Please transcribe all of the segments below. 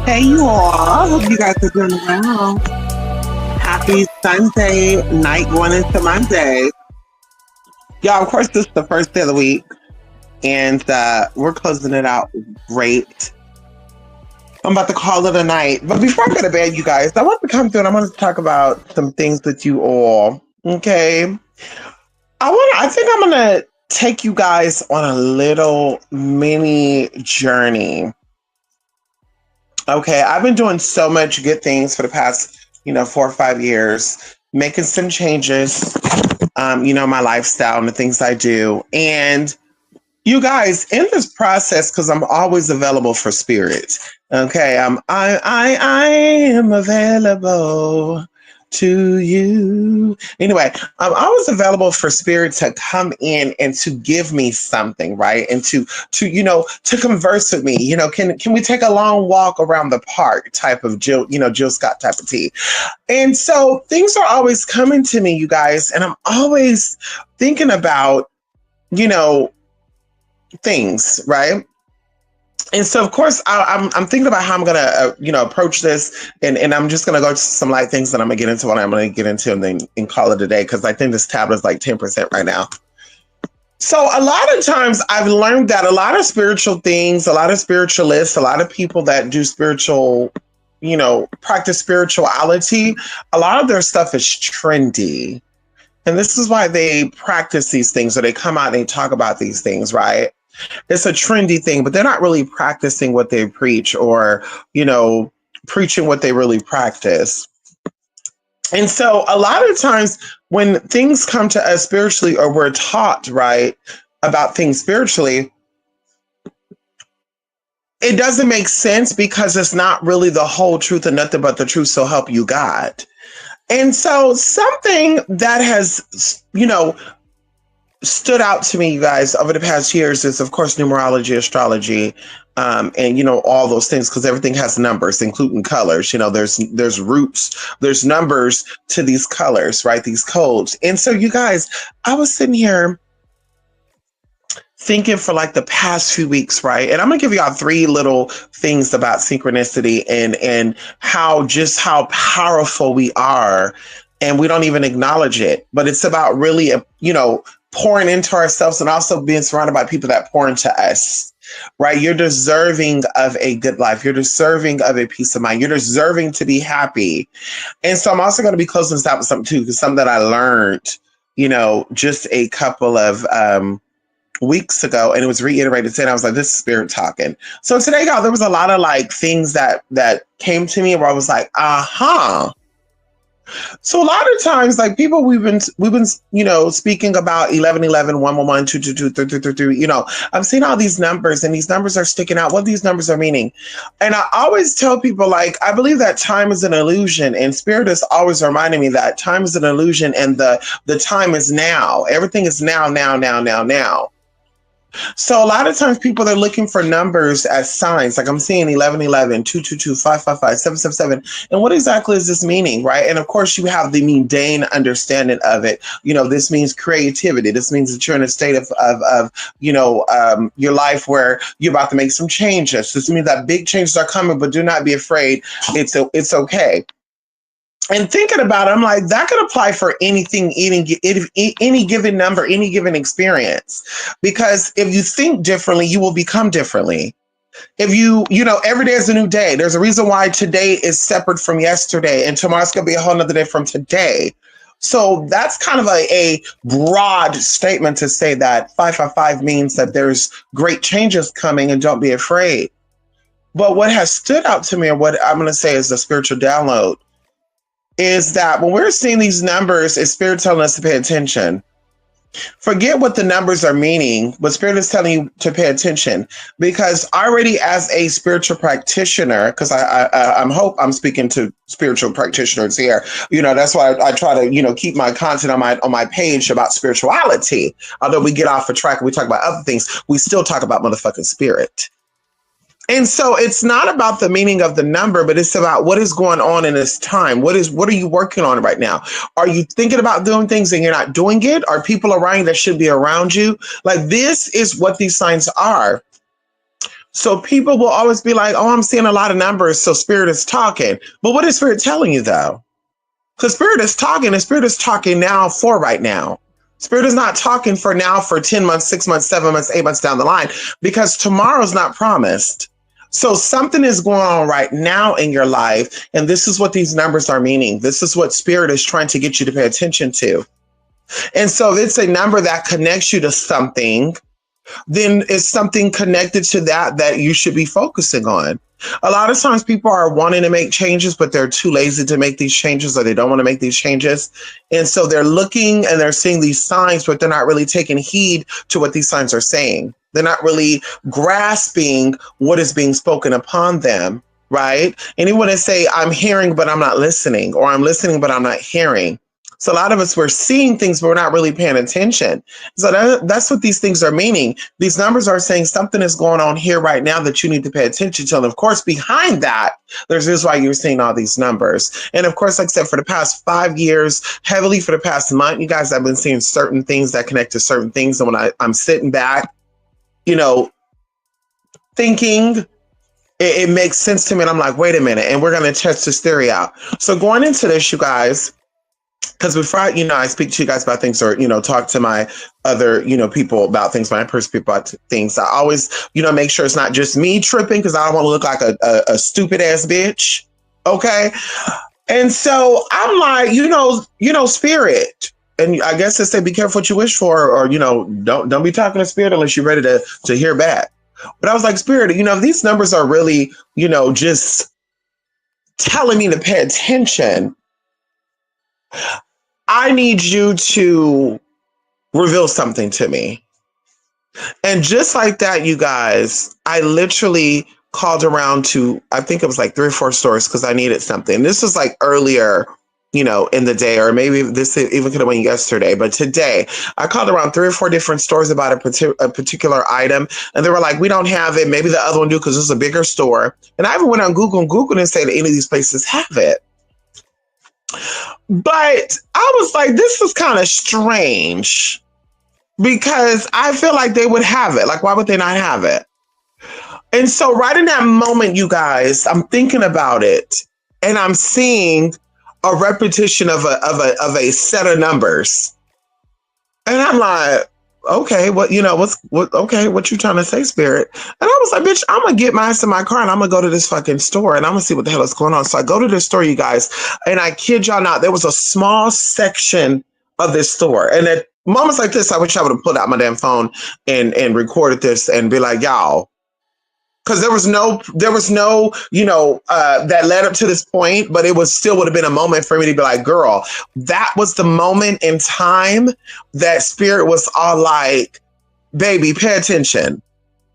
Hey, you all. Hope you guys are doing well. Happy Sunday night going into Monday. Y'all, of course, this is the first day of the week, and we're closing it out great. I'm about to call it a night. But before I go to bed, you guys, I want to come through and I want to talk about some things with you all. Okay. I think I'm gonna take you guys on a little mini journey. Okay, I've been doing so much good things for the past, 4 or 5 years, making some changes, my lifestyle and the things I do. And you guys, in this process, because I'm always available for spirit. Okay, I am available to you. Anyway, I'm always available for spirit to come in and to give me something, right? And to converse with me. Can we take a long walk around the park type of Jill Scott type of tea? And so things are always coming to me, you guys, and I'm always thinking about, things, right? And so, of course, I'm thinking about how I'm gonna, approach this, and I'm just gonna go to some light things that I'm gonna get into what I'm gonna get into, and then call it a day because I think this tablet is like 10% right now. So a lot of times I've learned that a lot of spiritual things, a lot of spiritualists, a lot of people that do spiritual, practice spirituality, a lot of their stuff is trendy. And this is why they practice these things or they come out and they talk about these things, right? It's a trendy thing, but they're not really practicing what they preach or, preaching what they really practice. And so a lot of times when things come to us spiritually or we're taught, right, about things spiritually, it doesn't make sense because it's not really the whole truth and nothing but the truth, so help you God. And so something that has, stood out to me, you guys, over the past years is, of course, numerology, astrology, and all those things because everything has numbers, including colors. There's roots, there's numbers to these colors, right? These codes. And so, you guys, I was sitting here thinking for like the past few weeks, right? And I'm gonna give y'all three little things about synchronicity and how powerful we are, and we don't even acknowledge it. But it's about really, pouring into ourselves and also being surrounded by people that pour into us, right? You're deserving of a good life. You're deserving of a peace of mind. You're deserving to be happy. And so I'm also going to be closing this out with something too, because something that I learned, just a couple of weeks ago, and it was reiterated today. I was like, this is spirit talking. So today, y'all, there was a lot of like things that came to me where I was like, uh-huh. So a lot of times, like people, we've been, speaking about 1111, 111, 222, 333. I've seen all these numbers, and these numbers are sticking out. What these numbers are meaning, and I always tell people, like, I believe that time is an illusion, and spirit is always reminding me that time is an illusion, and the time is now. Everything is now, now, now, now, now. So a lot of times people are looking for numbers as signs. Like I'm seeing 1111, 222, 555, 777. And what exactly is this meaning, right? And of course you have the mundane understanding of it. This means creativity. This means that you're in a state of your life where you're about to make some changes. This means that big changes are coming, but do not be afraid. It's okay. And thinking about it, I'm like, that could apply for anything, any given number, any given experience. Because if you think differently, you will become differently. If every day is a new day. There's a reason why today is separate from yesterday, and tomorrow's going to be a whole nother day from today. So that's kind of a broad statement to say that 555 means that there's great changes coming and don't be afraid. But what has stood out to me, and what I'm going to say is a spiritual download, is that when we're seeing these numbers, it's spirit telling us to pay attention. Forget what the numbers are meaning, but spirit is telling you to pay attention. Because already as a spiritual practitioner, because I'm speaking to spiritual practitioners here, that's why I try to, keep my content on my page about spirituality. Although we get off a track and we talk about other things, we still talk about motherfucking spirit. And so it's not about the meaning of the number, but it's about what is going on in this time. What are you working on right now? Are you thinking about doing things and you're not doing it? Are people around you that should be around you? Like, this is what these signs are. So people will always be like, oh, I'm seeing a lot of numbers. So spirit is talking. But what is spirit telling you though? Because spirit is talking and spirit is talking now for right now. Spirit is not talking for now for 10 months, 6 months, 7 months, 8 months down the line because tomorrow's not promised. So something is going on right now in your life. And this is what these numbers are meaning. This is what spirit is trying to get you to pay attention to. And so if it's a number that connects you to something, then it's something connected to that you should be focusing on. A lot of times people are wanting to make changes, but they're too lazy to make these changes or they don't want to make these changes. And so they're looking and they're seeing these signs, but they're not really taking heed to what these signs are saying. They're not really grasping what is being spoken upon them, right? Anyone that say, I'm hearing, but I'm not listening, or I'm listening, but I'm not hearing. So a lot of us, we're seeing things, but we're not really paying attention. So that's what these things are meaning. These numbers are saying something is going on here right now that you need to pay attention to. And of course, behind that, there's this why you're seeing all these numbers. And of course, like I said, for the past 5 years, heavily for the past month, you guys have been seeing certain things that connect to certain things. And when I'm sitting back, thinking, it makes sense to me. And I'm like, wait a minute. And we're going to test this theory out. So going into this, you guys, because before I speak to you guys about things or, talk to my other, people about things, my person people about things, I always, make sure it's not just me tripping because I don't want to look like a stupid ass bitch. Okay. And so I'm like, spirit. And I guess they say, be careful what you wish for, or, don't be talking to spirit unless you're ready to hear back. But I was like, spirit, these numbers are really, just telling me to pay attention. I need you to reveal something to me. And just like that, you guys, I literally called around to, I think it was like 3 or 4 stores because I needed something. This was like earlier, in the day, or maybe this even could have went yesterday. But today, I called around 3 or 4 different stores about a particular item. And they were like, we don't have it. Maybe the other one do because it's a bigger store. And I even went on Google and said any of these places have it. But I was like, this is kind of strange because I feel like they would have it. Like, why would they not have it? And so right in that moment, you guys, I'm thinking about it and I'm seeing a repetition of a set of numbers. And I'm like, okay, what you trying to say, spirit? And I was like, bitch, I'm gonna get my ass in my car and I'm gonna go to this fucking store and I'm gonna see what the hell is going on. So I go to this store, you guys, and I kid y'all not, there was a small section of this store. And at moments like this, I wish I would have pulled out my damn phone and recorded this and be like, y'all, because there was no, that led up to this point, but it was still would have been a moment for me to be like, girl, that was the moment in time that spirit was all like, baby, pay attention.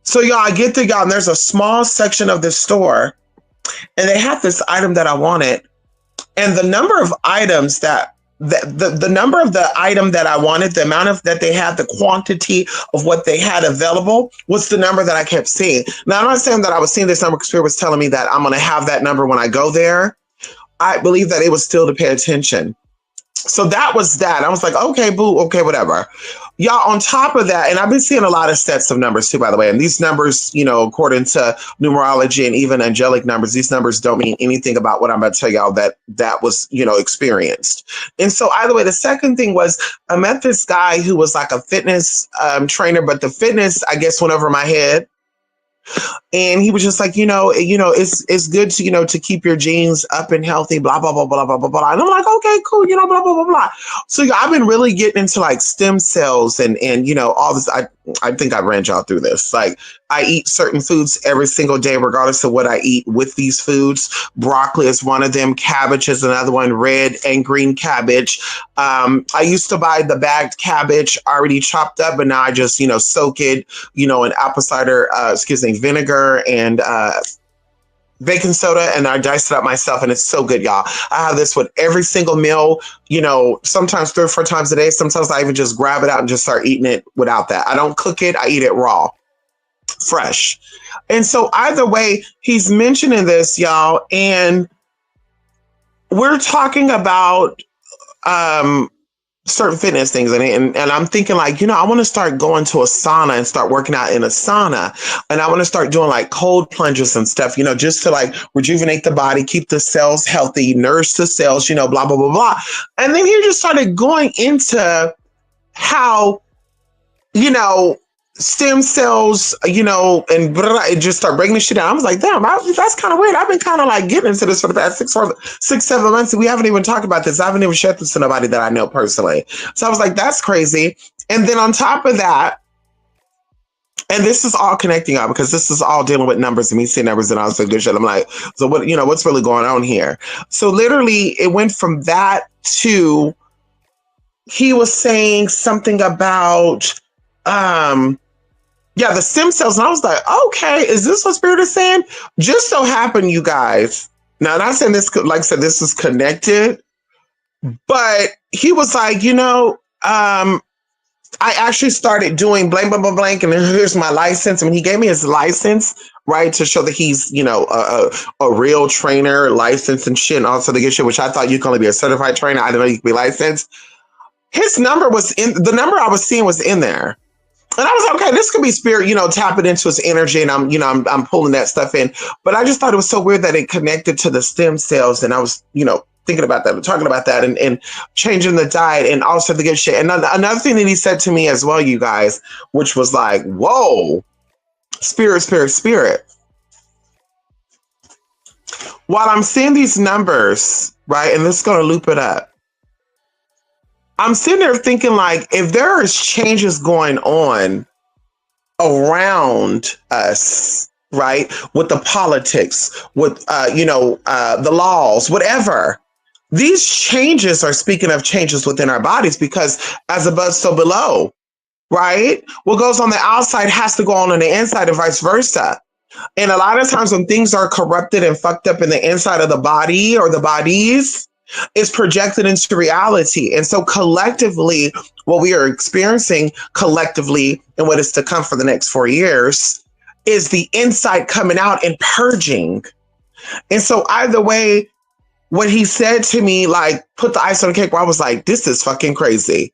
So y'all, I get to y'all, and there's a small section of this store, and they have this item that I wanted, and the number of items the number of the item that I wanted, the amount of that they had, the quantity of what they had available was the number that I kept seeing. Now, I'm not saying that I was seeing this number because Spirit was telling me that I'm going to have that number when I go there. I believe that it was still to pay attention. So that was that. I was like, okay, boo, okay, whatever. Y'all, on top of that, and I've been seeing a lot of sets of numbers too, by the way. And these numbers, according to numerology and even angelic numbers, these numbers don't mean anything about what I'm about to tell y'all that was, experienced. And so either way, the second thing was I met this guy who was like a fitness trainer, but the fitness, I guess, went over my head. And he was just like, it's good to, to keep your genes up and healthy, blah, blah, blah, blah, blah, blah, blah. And I'm like, okay, cool, blah, blah, blah, blah. So I've been really getting into like stem cells and all this. I think I ran y'all through this. Like I eat certain foods every single day, regardless of what I eat with these foods. Broccoli is one of them. Cabbage is another one. Red and green cabbage. I used to buy the bagged cabbage already chopped up, but now I just, soak it, in apple cider, vinegar and baking soda, and I dice it up myself, and it's so good, y'all. I have this with every single meal, sometimes 3 or 4 times a day. Sometimes I even just grab it out and just start eating it without that. I don't cook it. I eat it raw, fresh. And so either way, he's mentioning this, y'all, and we're talking about certain fitness things in it. And I'm thinking like, I want to start going to a sauna and start working out in a sauna. And I want to start doing like cold plunges and stuff, just to like rejuvenate the body, keep the cells healthy, nourish the cells, blah, blah, blah, blah. And then he just started going into how, you know, stem cells, and it just start breaking the shit down. I was like, damn, that's kind of weird. I've been kind of like getting into this for the past 6, 7 months, and we haven't even talked about this. I haven't even shared this to nobody that I know personally. So I was like, that's crazy. And then on top of that, and this is all connecting up because this is all dealing with numbers and me seeing numbers and all this good shit. I'm like, so what, what's really going on here? So literally it went from that to he was saying something about the stem cells. And I was like, okay, is this what Spirit is saying? Just so happened, you guys. Now, not saying this, like I said, this is connected, but he was like, I actually started doing blank, blank, blank, blank, and here's my license. And he gave me his license, right, to show that he's, a real trainer, license and shit, and also the good shit, which I thought you could only be a certified trainer. I didn't know you could be licensed. His number was the number I was seeing was in there. And I was like, okay, this could be Spirit, tapping into his energy, and I'm pulling that stuff in. But I just thought it was so weird that it connected to the stem cells, and I was, thinking about that, talking about that, and changing the diet, and also the good shit. And another thing that he said to me as well, you guys, which was like, whoa, Spirit, Spirit, Spirit. While I'm seeing these numbers, right, and this is going to loop it up, I'm sitting there thinking like, if there is changes going on around us, right, with the politics, with, the laws, whatever, these changes are speaking of changes within our bodies, because as above, so below, right? What goes on the outside has to go on the inside and vice versa. And a lot of times when things are corrupted and fucked up in the inside of the body or the bodies, is projected into reality. And so collectively, what we are experiencing collectively and what is to come for the next 4 years is the insight coming out and purging. And so either way, what he said to me, like, put the ice on the cake, where I was like, this is fucking crazy.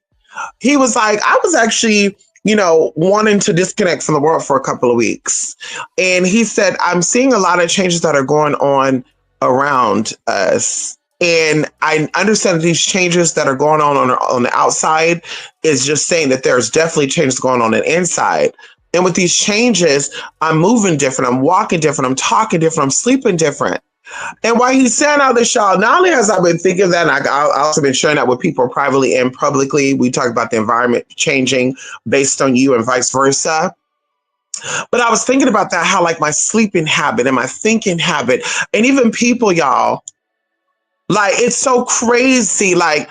He was like, I was actually, wanting to disconnect from the world for a couple of weeks. And he said, I'm seeing a lot of changes that are going on around us. And I understand that these changes that are going on the outside is just saying that there's definitely changes going on the inside. And with these changes, I'm moving different, I'm walking different, I'm talking different, I'm sleeping different. And while he's saying all this, y'all, not only has I been thinking that, and I've also been sharing that with people privately and publicly. We talk about the environment changing based on you and vice versa. But I was thinking about that, how like my sleeping habit and my thinking habit, and even people, y'all, like, it's so crazy. Like,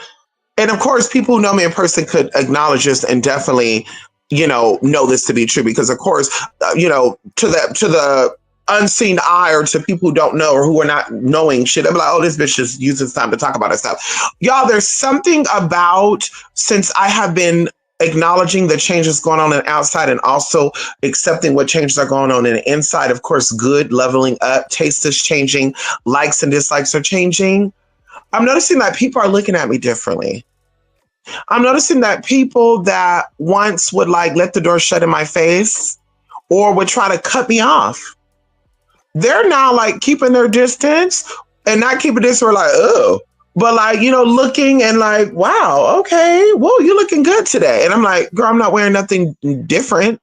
and of course, people who know me in person could acknowledge this and definitely, know this to be true. Because of course, to the unseen eye, or to people who don't know or who are not knowing shit, I'm like, oh, this bitch just uses time to talk about her stuff. Y'all, there's something about, since I have been acknowledging the changes going on in the outside and also accepting what changes are going on in the inside, of course, good, leveling up, taste is changing, likes and dislikes are changing. I'm noticing that people are looking at me differently. I'm noticing that people that once would like let the door shut in my face or would try to cut me off, they're now like keeping their distance, and not keeping this, or like, oh, but like, looking and like, wow, okay, whoa, you're looking good today. And I'm like, girl, I'm not wearing nothing different.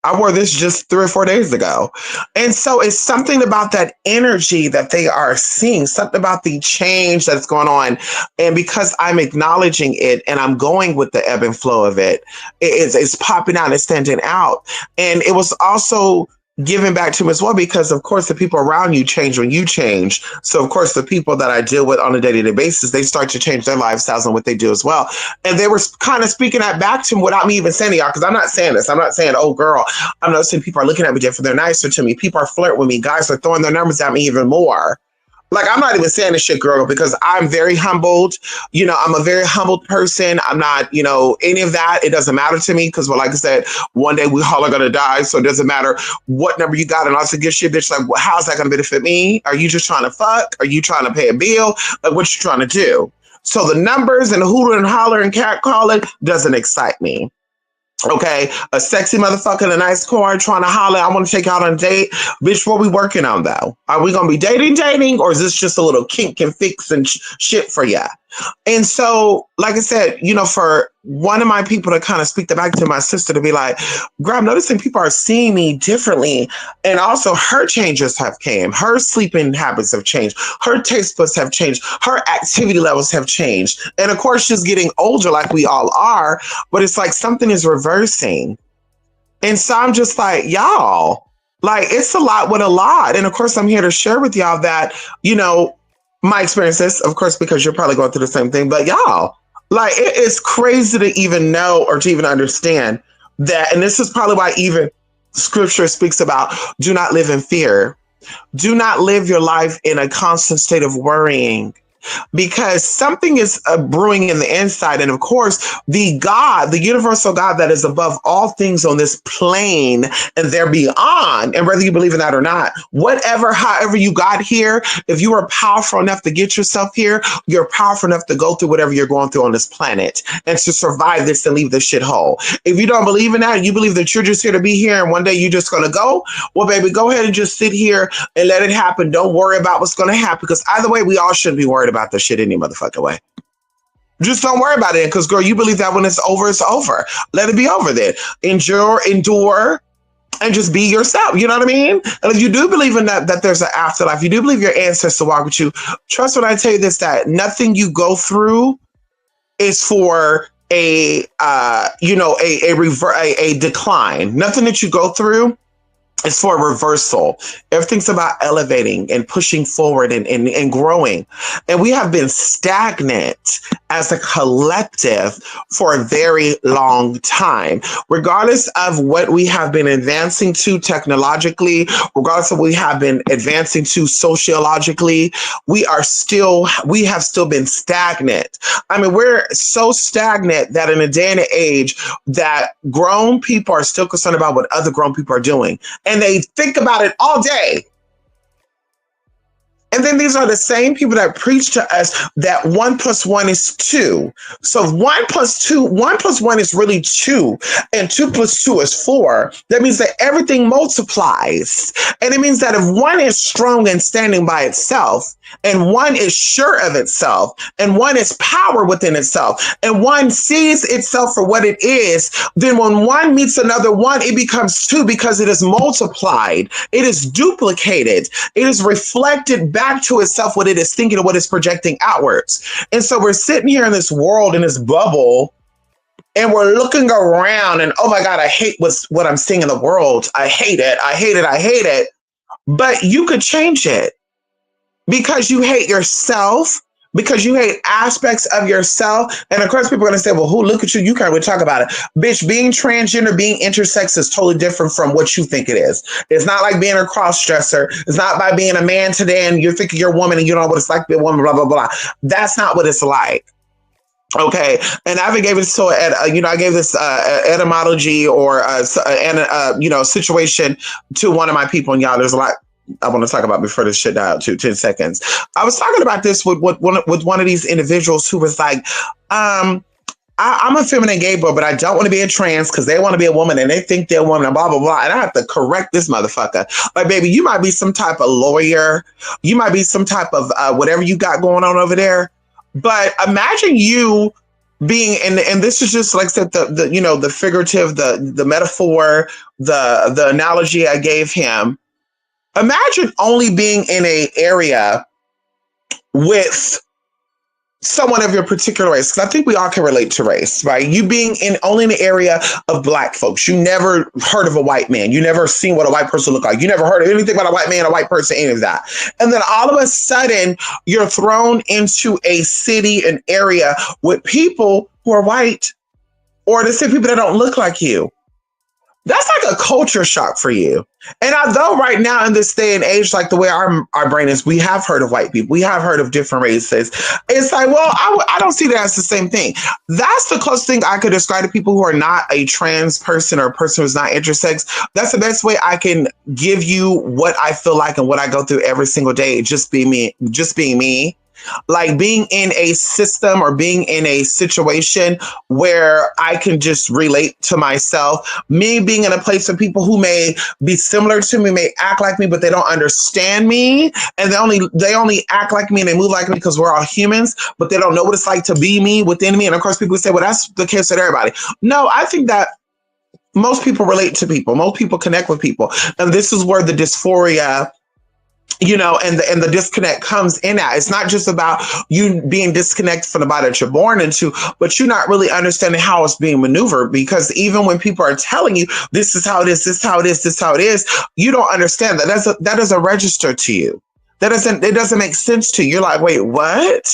I wore this just 3 or 4 days ago. And so it's something about that energy that they are seeing, something about the change that's going on. And because I'm acknowledging it and I'm going with the ebb and flow of it, it's popping out and standing out. And it was also giving back to him as well, because of course the people around you change when you change. So of course the people that I deal with on a day-to-day basis, they start to change their lifestyles and what they do as well. And they were kind of speaking that back to him without me even saying to y'all, because I'm not saying this. I'm not saying, oh girl, I'm noticing people are looking at me different. They're nicer to me. People are flirting with me. Guys are throwing their numbers at me even more. Like, I'm not even saying this shit, girl, because I'm very humbled. I'm a very humbled person. I'm not, any of that. It doesn't matter to me because, well, like I said, one day we all are going to die. So it doesn't matter what number you got. And also good shit, bitch, like, how's that going to benefit me? Are you just trying to fuck? Are you trying to pay a bill? Like, what you trying to do? So the numbers and the hooter and holler and cat calling doesn't excite me. Okay, a sexy motherfucker in a nice car trying to holler, I want to take you out on a date. Bitch, what we working on though? Are we going to be dating, or is this just a little kink and fix and shit for ya? And so, like I said, for one of my people to kind of speak back to my sister to be like, girl, I'm noticing people are seeing me differently. And also her changes have came. Her sleeping habits have changed. Her taste buds have changed. Her activity levels have changed. And of course, she's getting older like we all are, but it's like something is reversing. And so I'm just like, y'all, like it's a lot with a lot. And of course, I'm here to share with y'all that, my experiences, of course, because you're probably going through the same thing, but y'all, like it is crazy to even know or to even understand that. And this is probably why even scripture speaks about do not live in fear. Do not live your life in a constant state of worrying, because something is brewing in the inside. And of course, the God, the universal God that is above all things on this plane and they're beyond, and whether you believe in that or not, however you got here, if you are powerful enough to get yourself here, you're powerful enough to go through whatever you're going through on this planet and to survive this and leave this shit whole. If you don't believe in that, you believe that you're just here to be here and one day you're just going to go, well, baby, go ahead and just sit here and let it happen. Don't worry about what's going to happen, because either way, we all shouldn't be worried about the shit any motherfucking way. Just don't worry about it, because girl, you believe that when it's over. Let it be over then. Endure, and just be yourself. You know what I mean? And if you do believe in that there's an afterlife, you do believe your ancestors walk with you, trust when I tell you this, that nothing you go through is for a decline. Nothing that you go through is for a reversal. Everything's about elevating and pushing forward and growing. And we have been stagnant as a collective for a very long time. Regardless of what we have been advancing to technologically, regardless of what we have been advancing to sociologically, we have still been stagnant. I mean, we're so stagnant that in a day and age that grown people are still concerned about what other grown people are doing. And they think about it all day. And then these are the same people that preach to us that 1 + 1 is 2. So 1 + 1 is really 2, and 2 + 2 is 4. That means that everything multiplies. And it means that if one is strong and standing by itself, and one is sure of itself, and one is power within itself, and one sees itself for what it is, then when one meets another one, it becomes 2, because it is multiplied, it is duplicated, it is reflected back to itself what it is thinking and what it's projecting outwards. And so we're sitting here in this world, in this bubble, and we're looking around and, oh my God, I hate what I'm seeing in the world. I hate it. But you could change it, because you hate yourself, because you hate aspects of yourself. And of course, people are going to say, well, look at you. You can't really talk about it. Bitch, being transgender, being intersex is totally different from what you think it is. It's not like being a cross-dresser. It's not by being a man today and you're thinking you're a woman and you don't know what it's like to be a woman, blah, blah, blah. That's not what it's like. Okay, and I gave it to I gave this etymology or situation to one of my people, and y'all, there's a lot I want to talk about before this shit died to 10 seconds. I was talking about this with one of these individuals who was like, I'm a feminine gay boy, but I don't want to be a trans because they want to be a woman and they think they're a woman and blah, blah, blah. And I have to correct this motherfucker. Like, baby, you might be some type of lawyer. You might be some type of whatever you got going on over there. But imagine you being, and this is just like I said, the figurative, the metaphor, the analogy I gave him. Imagine only being in an area with someone of your particular race, because I think we all can relate to race, right? You being only in the area of Black folks. You never heard of a white man. You never seen what a white person look like. You never heard of anything about a white man, a white person, any of that. And then all of a sudden, you're thrown into a city, an area with people who are white, or the same people that don't look like you. That's like a culture shock for you. And although right now in this day and age, like the way our brain is, we have heard of white people, we have heard of different races. It's like, well, I don't see that as the same thing. That's the closest thing I could describe to people who are not a trans person or a person who's not intersex. That's the best way I can give you what I feel like and what I go through every single day. Just being me. Like being in a system or being in a situation where I can just relate to myself. Me being in a place of people who may be similar to me, may act like me, but they don't understand me. And they only act like me and they move like me because we're all humans, but they don't know what it's like to be me within me. And of course, people say, well, that's the case with everybody. No, I think that most people relate to people. Most people connect with people. And this is where the dysphoria, and the disconnect comes in at. It's not just about you being disconnected from the body that you're born into, but you're not really understanding how it's being maneuvered, because even when people are telling you this is how it is, this is how it is, this is how it is, you don't understand that. That doesn't register to you. It doesn't make sense to you. You're like, wait, what?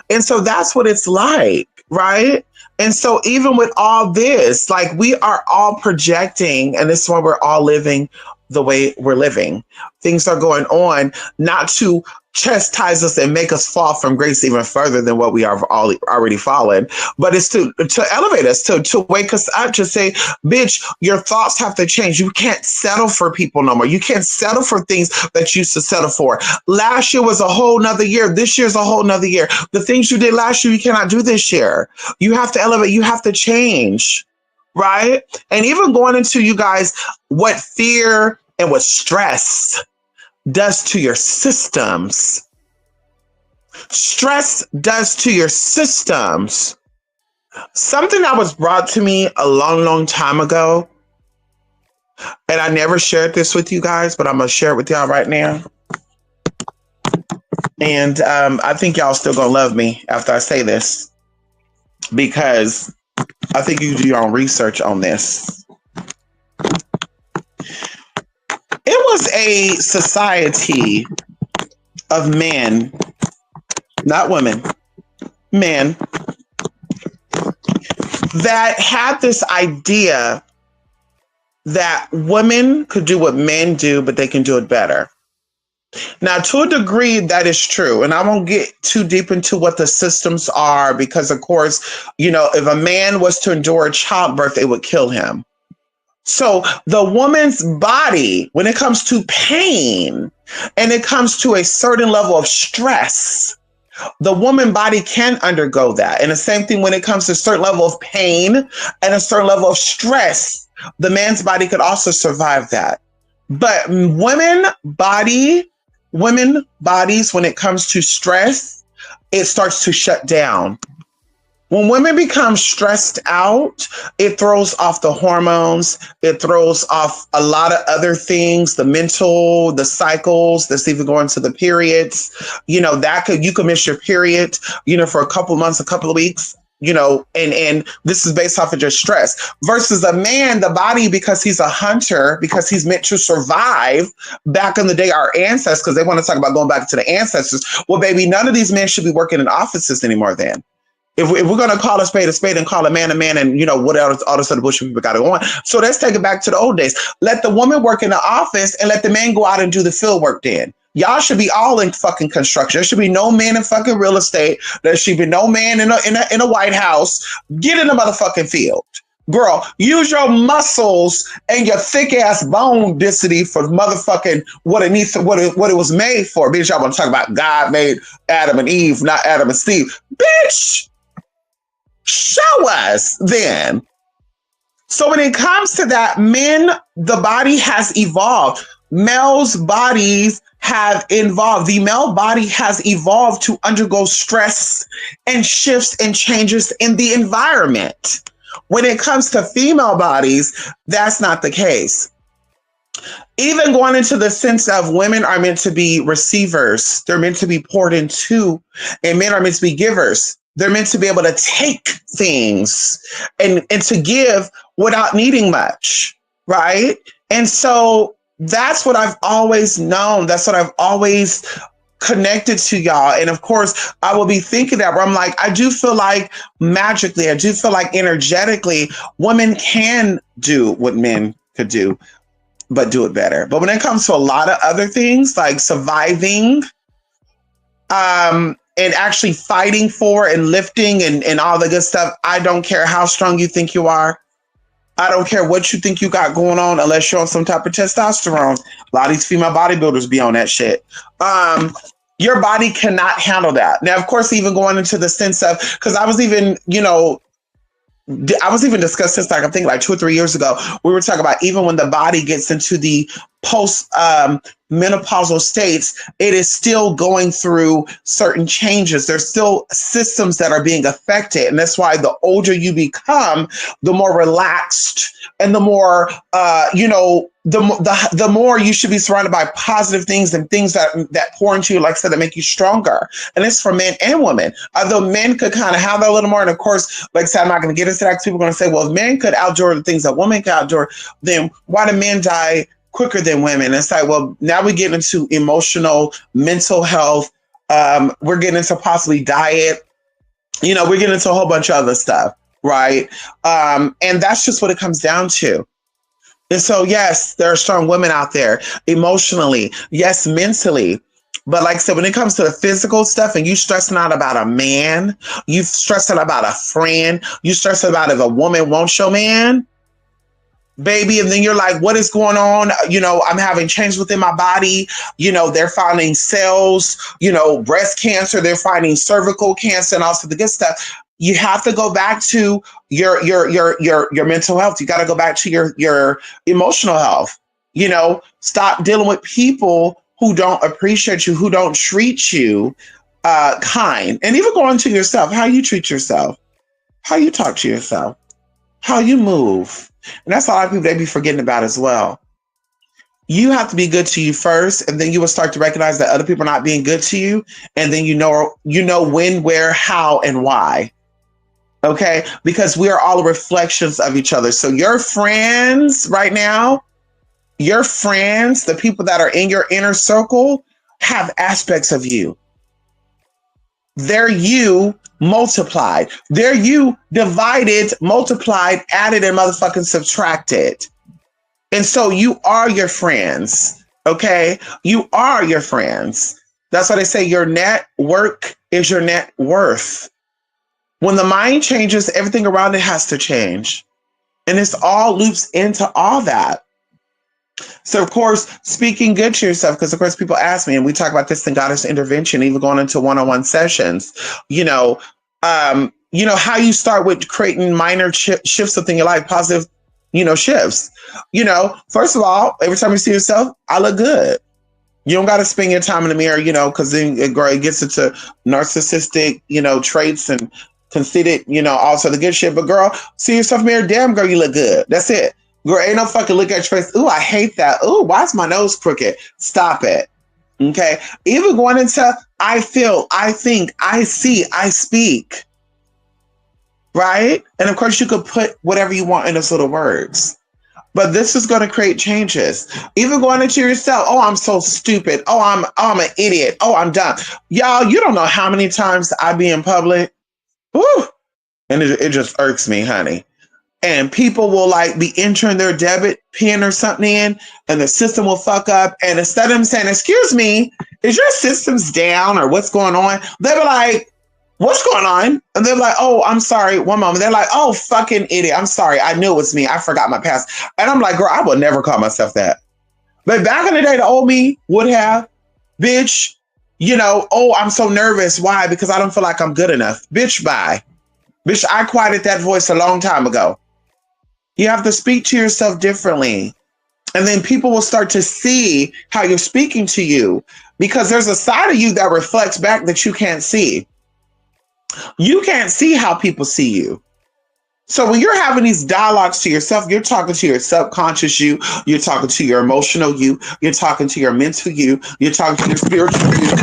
And so that's what it's like, right? And so even with all this, like we are all projecting, and this is why we're all living the way we're living. Things are going on not to chastise us and make us fall from grace even further than what we are already fallen, but it's to elevate us, to wake us up, to say, bitch, your thoughts have to change. You can't settle for people no more. You can't settle for things that you used to settle for. Last year was a whole nother year. This year's a whole nother year. The things you did last year, you cannot do this year. You have to elevate. You have to change. Right? And even going into, you guys, what fear and what stress does to your systems. Stress does to your systems. Something that was brought to me a long, long time ago, and I never shared this with you guys, but I'm going to share it with y'all right now. And I think y'all still going to love me after I say this, because I think you do your own research on this. It was a society of men, not women, men, that had this idea that women could do what men do, but they can do it better. Now, to a degree, that is true. And I won't get too deep into what the systems are, because, of course, if a man was to endure childbirth, it would kill him. So the woman's body, when it comes to pain and it comes to a certain level of stress, the woman body can undergo that. And the same thing when it comes to a certain level of pain and a certain level of stress, the man's body could also survive that. But women bodies, when it comes to stress, it starts to shut down. When women become stressed out, it throws off the hormones. It throws off a lot of other things, the mental, the cycles, that's even going to the periods. You could miss your period, for a couple of months, a couple of weeks, and this is based off of just stress. Versus a man, the body, because he's a hunter, because he's meant to survive. Back in the day, our ancestors, because they want to talk about going back to the ancestors. Well, baby, none of these men should be working in offices anymore then. If we're going to call a spade and call a man, and what else, all this other bullshit people got to go on. So let's take it back to the old days. Let the woman work in the office and let the man go out and do the field work then. Y'all should be all in fucking construction. There should be no man in fucking real estate. There should be no man in a White House. Get in the motherfucking field. Girl, use your muscles and your thick ass bone density for motherfucking what it needs to, what it was made for. Bitch, y'all want to talk about God made Adam and Eve, not Adam and Steve. Bitch! Show us then. So when it comes to that, men, the body has evolved. Males' bodies have evolved. The male body has evolved to undergo stress and shifts and changes in the environment. When it comes to female bodies, that's not the case. Even going into the sense of women are meant to be receivers. They're meant to be poured into, and men are meant to be givers. They're meant to be able to take things and to give without needing much, right? And so that's what I've always known. That's what I've always connected to y'all. And of course, I will be thinking that where I'm like, I do feel like magically, I do feel like energetically, women can do what men could do, but do it better. But when it comes to a lot of other things like surviving, and actually fighting for and lifting and all the good stuff, I don't care how strong you think you are. I don't care what you think you got going on, unless you're on some type of testosterone. A lot of these female bodybuilders be on that shit. Your body cannot handle that. Now, of course, even going into the sense of, because I was even, I was even discussing this, like I think like 2 or 3 years ago. We were talking about even when the body gets into the post menopausal states, it is still going through certain changes. There's still systems that are being affected, and that's why the older you become, the more relaxed and the more the more you should be surrounded by positive things and things that pour into you, like I said, that make you stronger. And it's for men and women. Although men could kind of have that a little more. And of course, like I said, I'm not going to get into that because people are going to say, well, if men could outdoor the things that women can outdoor, then why do men die quicker than women? And it's like, well, now we get into emotional, mental health. We're getting into possibly diet. We're getting into a whole bunch of other stuff, right? And that's just what it comes down to. And so, yes, there are strong women out there emotionally, yes, mentally. But like I said, when it comes to the physical stuff and you stressing out about a man, you stressing about a friend, you stressing about if a woman wants your man, baby, and then you're like, what is going on? I'm having change within my body. They're finding cells, breast cancer, they're finding cervical cancer and also the good stuff. You have to go back to your mental health. You got to go back to your emotional health. Stop dealing with people who don't appreciate you, who don't treat you kind. And even going to yourself, how you treat yourself, how you talk to yourself, how you move. And that's a lot of people they be forgetting about as well. You have to be good to you first, and then you will start to recognize that other people are not being good to you. And then you know when, where, how, and why. Okay? Because we are all reflections of each other. So your friends right now, your friends, the people that are in your inner circle, have aspects of you. They're you multiplied. They're you divided, multiplied, added, and motherfucking subtracted. And so you are your friends. Okay? You are your friends. That's why they say your network is your net worth. When the mind changes, everything around it has to change. And this all loops into all that. So, of course, speaking good to yourself, because, of course, people ask me, and we talk about this in Goddess Intervention, even going into one-on-one sessions, how you start with creating minor shifts within your life, positive, shifts. First of all, every time you see yourself, I look good. You don't got to spend your time in the mirror, because then it gets into narcissistic, traits and conceited, also the good shit. But girl, see yourself in the mirror, damn girl, you look good. That's it. Girl, ain't no fucking look at your face. Ooh, I hate that. Ooh, why is my nose crooked? Stop it. Okay. Even going into I feel, I think, I see, I speak. Right? And of course you could put whatever you want in those little words. But this is going to create changes. Even going into yourself, oh, I'm so stupid. Oh, I'm an idiot. Oh, I'm dumb. Y'all, you don't know how many times I be in public. Woo! And it just irks me, honey. And people will like be entering their debit pin or something in, and the system will fuck up. And instead of them saying, excuse me, is your system's down or what's going on? They'll be like, what's going on? And they're like, oh, I'm sorry. One moment. They're like, oh, fucking idiot. I'm sorry. I knew it was me. I forgot my past. And I'm like, girl, I would never call myself that. But back in the day, the old me would have, bitch, oh, I'm so nervous. Why? Because I don't feel like I'm good enough. Bitch, bye. Bitch, I quieted that voice a long time ago. You have to speak to yourself differently. And then people will start to see how you're speaking to you, because there's a side of you that reflects back that you can't see. You can't see how people see you. So when you're having these dialogues to yourself, you're talking to your subconscious you, you're talking to your emotional you, you're talking to your mental you, you're talking to your spiritual you.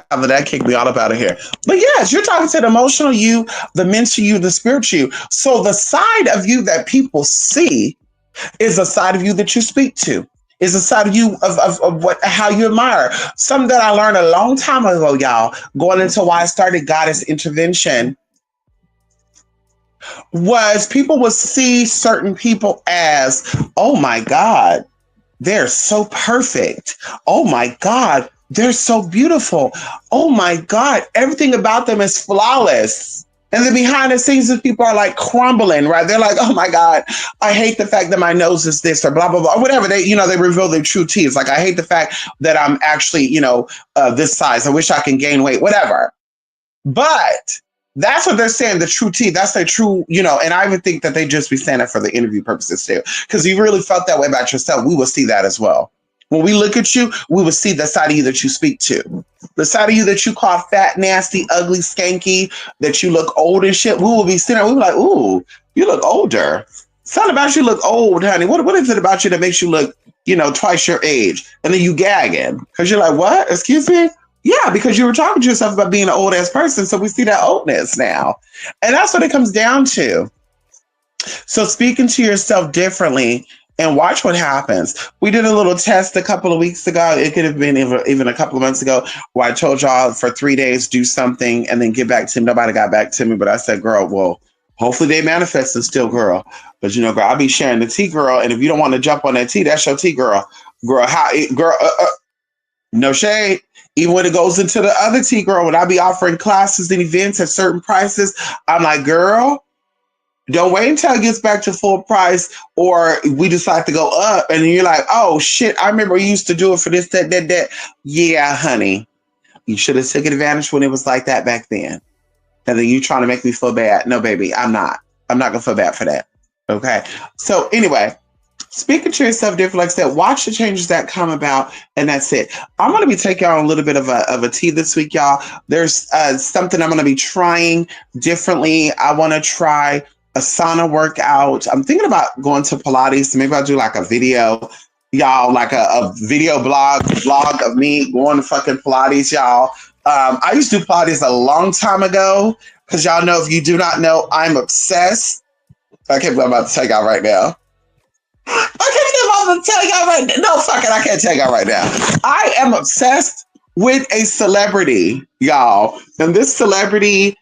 That kicked me all up out of here. But yes, you're talking to the emotional you, the mental you, the spiritual you. So the side of you that people see is a side of you that you speak to. Is a side of you of what how you admire. Something that I learned a long time ago, y'all, going into why I started Goddess Intervention. was people would see certain people as, oh my God, they're so perfect. Oh my God, they're so beautiful. Oh my God, everything about them is flawless. And then behind the scenes, these people are like crumbling, right? They're like, oh my God, I hate the fact that my nose is this or blah, blah, blah, or whatever. They reveal their true teeth. Like, I hate the fact that I'm actually, this size. I wish I can gain weight, whatever. But that's what they're saying, the true tea. That's their true, and I even think that they just be saying that for the interview purposes too. Because you really felt that way about yourself, we will see that as well. When we look at you, we will see the side of you that you speak to. The side of you that you call fat, nasty, ugly, skanky, that you look old and shit. We will be sitting there, we'll be like, ooh, you look older. Something about you look old, honey. What is it about you that makes you look, twice your age? And then you gagging. Because you're like, what? Excuse me? Yeah, because you were talking to yourself about being an old ass person. So we see that oldness now. And that's what it comes down to. So speaking to yourself differently and watch what happens. We did a little test a couple of weeks ago. It could have been even a couple of months ago where I told y'all for 3 days, do something and then get back to me. Nobody got back to me, but I said, girl, well, hopefully they manifest and still, girl. But girl, I'll be sharing the tea, girl. And if you don't want to jump on that tea, that's your tea, girl. No shade. Even when it goes into the other tea, girl, when I be offering classes and events at certain prices, I'm like, girl, don't wait until it gets back to full price or we decide to go up. And then you're like, oh shit, I remember you used to do it for this, that. Yeah, honey, you should have taken advantage when it was like that back then. And then you trying to make me feel bad. No, baby, I'm not gonna feel bad for that. Okay. So anyway, speaking to yourself different, like I said, watch the changes that come about, and that's it. I'm going to be taking on a little bit of a tea this week, y'all. There's something I'm going to be trying differently. I want to try a sauna workout. I'm thinking about going to Pilates. So maybe I'll do like a video, y'all, like a video blog of me going to fucking Pilates, y'all. I used to do Pilates a long time ago because y'all know, if you do not know, I'm obsessed. I can't believe I'm about to take out right now. I can't even tell y'all right now. No, fuck it. I can't tell y'all right now. I am obsessed with a celebrity, y'all. And this celebrity,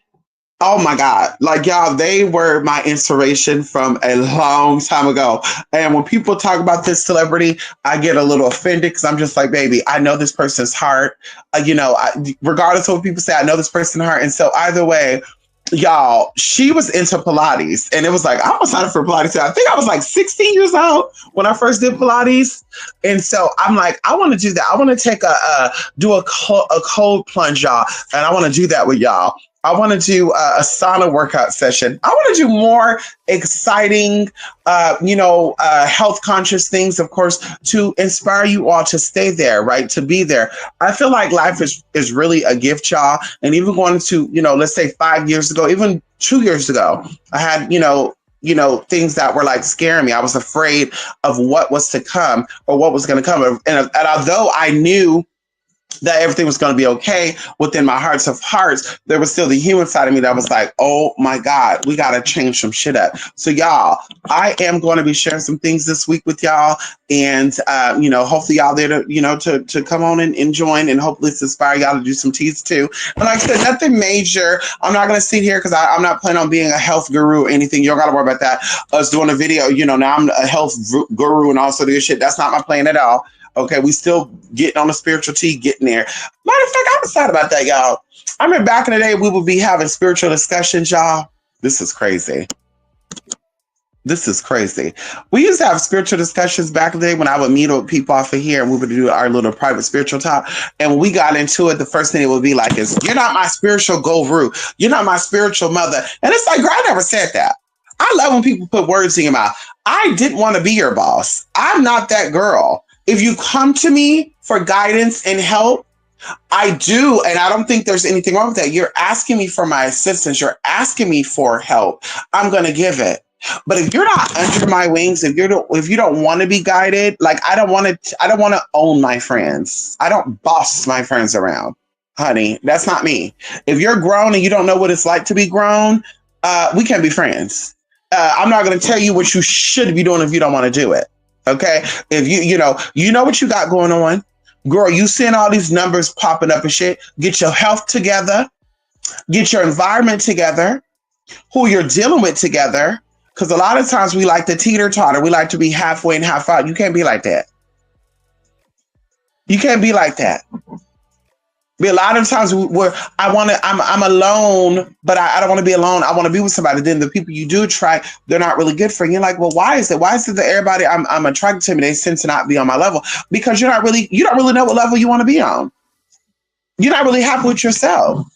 oh my God. Like, y'all, they were my inspiration from a long time ago. And when people talk about this celebrity, I get a little offended because I'm just like, baby, I know this person's heart. Regardless of what people say, I know this person's heart. And so either way, y'all, she was into Pilates, and it was like, I was signed up for Pilates. I think I was like 16 years old when I first did Pilates. And so I'm like, I want to do that. I want to take do a cold plunge, y'all. And I want to do that with y'all. I want to do a sauna workout session. I want to do more exciting, health conscious things, of course, to inspire you all to stay there, right? To be there. I feel like life is really a gift, y'all. And even going to, let's say 5 years ago, even 2 years ago, I had, things that were like scaring me. I was afraid of what was to come or what was going to come. And although I knew that everything was going to be okay within my hearts of hearts, there was still the human side of me that was like, oh my God, we got to change some shit up. So y'all, I am going to be sharing some things this week with y'all. And, hopefully y'all there to come on and join, and hopefully it's inspire y'all to do some teas too. And like I said, nothing major. I'm not going to sit here because I'm not planning on being a health guru or anything. You don't got to worry about that. Us doing a video, now I'm a health guru and also this shit. That's not my plan at all. Okay, we still getting on the spiritual tea, getting there. Matter of fact, I'm excited about that, y'all. I remember back in the day, we would be having spiritual discussions, y'all. This is crazy. We used to have spiritual discussions back in the day when I would meet with people off of here, and we would do our little private spiritual talk. And when we got into it, the first thing it would be like is, you're not my spiritual guru. You're not my spiritual mother. And it's like, girl, I never said that. I love when people put words in your mouth. I didn't want to be your boss. I'm not that girl. If you come to me for guidance and help, I do. And I don't think there's anything wrong with that. You're asking me for my assistance. You're asking me for help. I'm going to give it. But if you're not under my wings, if you don't want to be guided, like I don't want to own my friends. I don't boss my friends around, honey. That's not me. If you're grown and you don't know what it's like to be grown, we can't be friends. I'm not going to tell you what you should be doing if you don't want to do it. Okay, if you know what you got going on, girl, you seeing all these numbers popping up and shit. Get your health together, get your environment together, who you're dealing with together. Because a lot of times we like to teeter totter. We like to be halfway and half out. You can't be like that. You can't be like that. Be a lot of times where I'm alone, but I don't want to be alone. I want to be with somebody. Then the people you do attract, they're not really good for you. You're like, well, why is it? Why is it that everybody I'm attracted to me, they seem to not be on my level? Because you don't really know what level you want to be on. You're not really happy with yourself.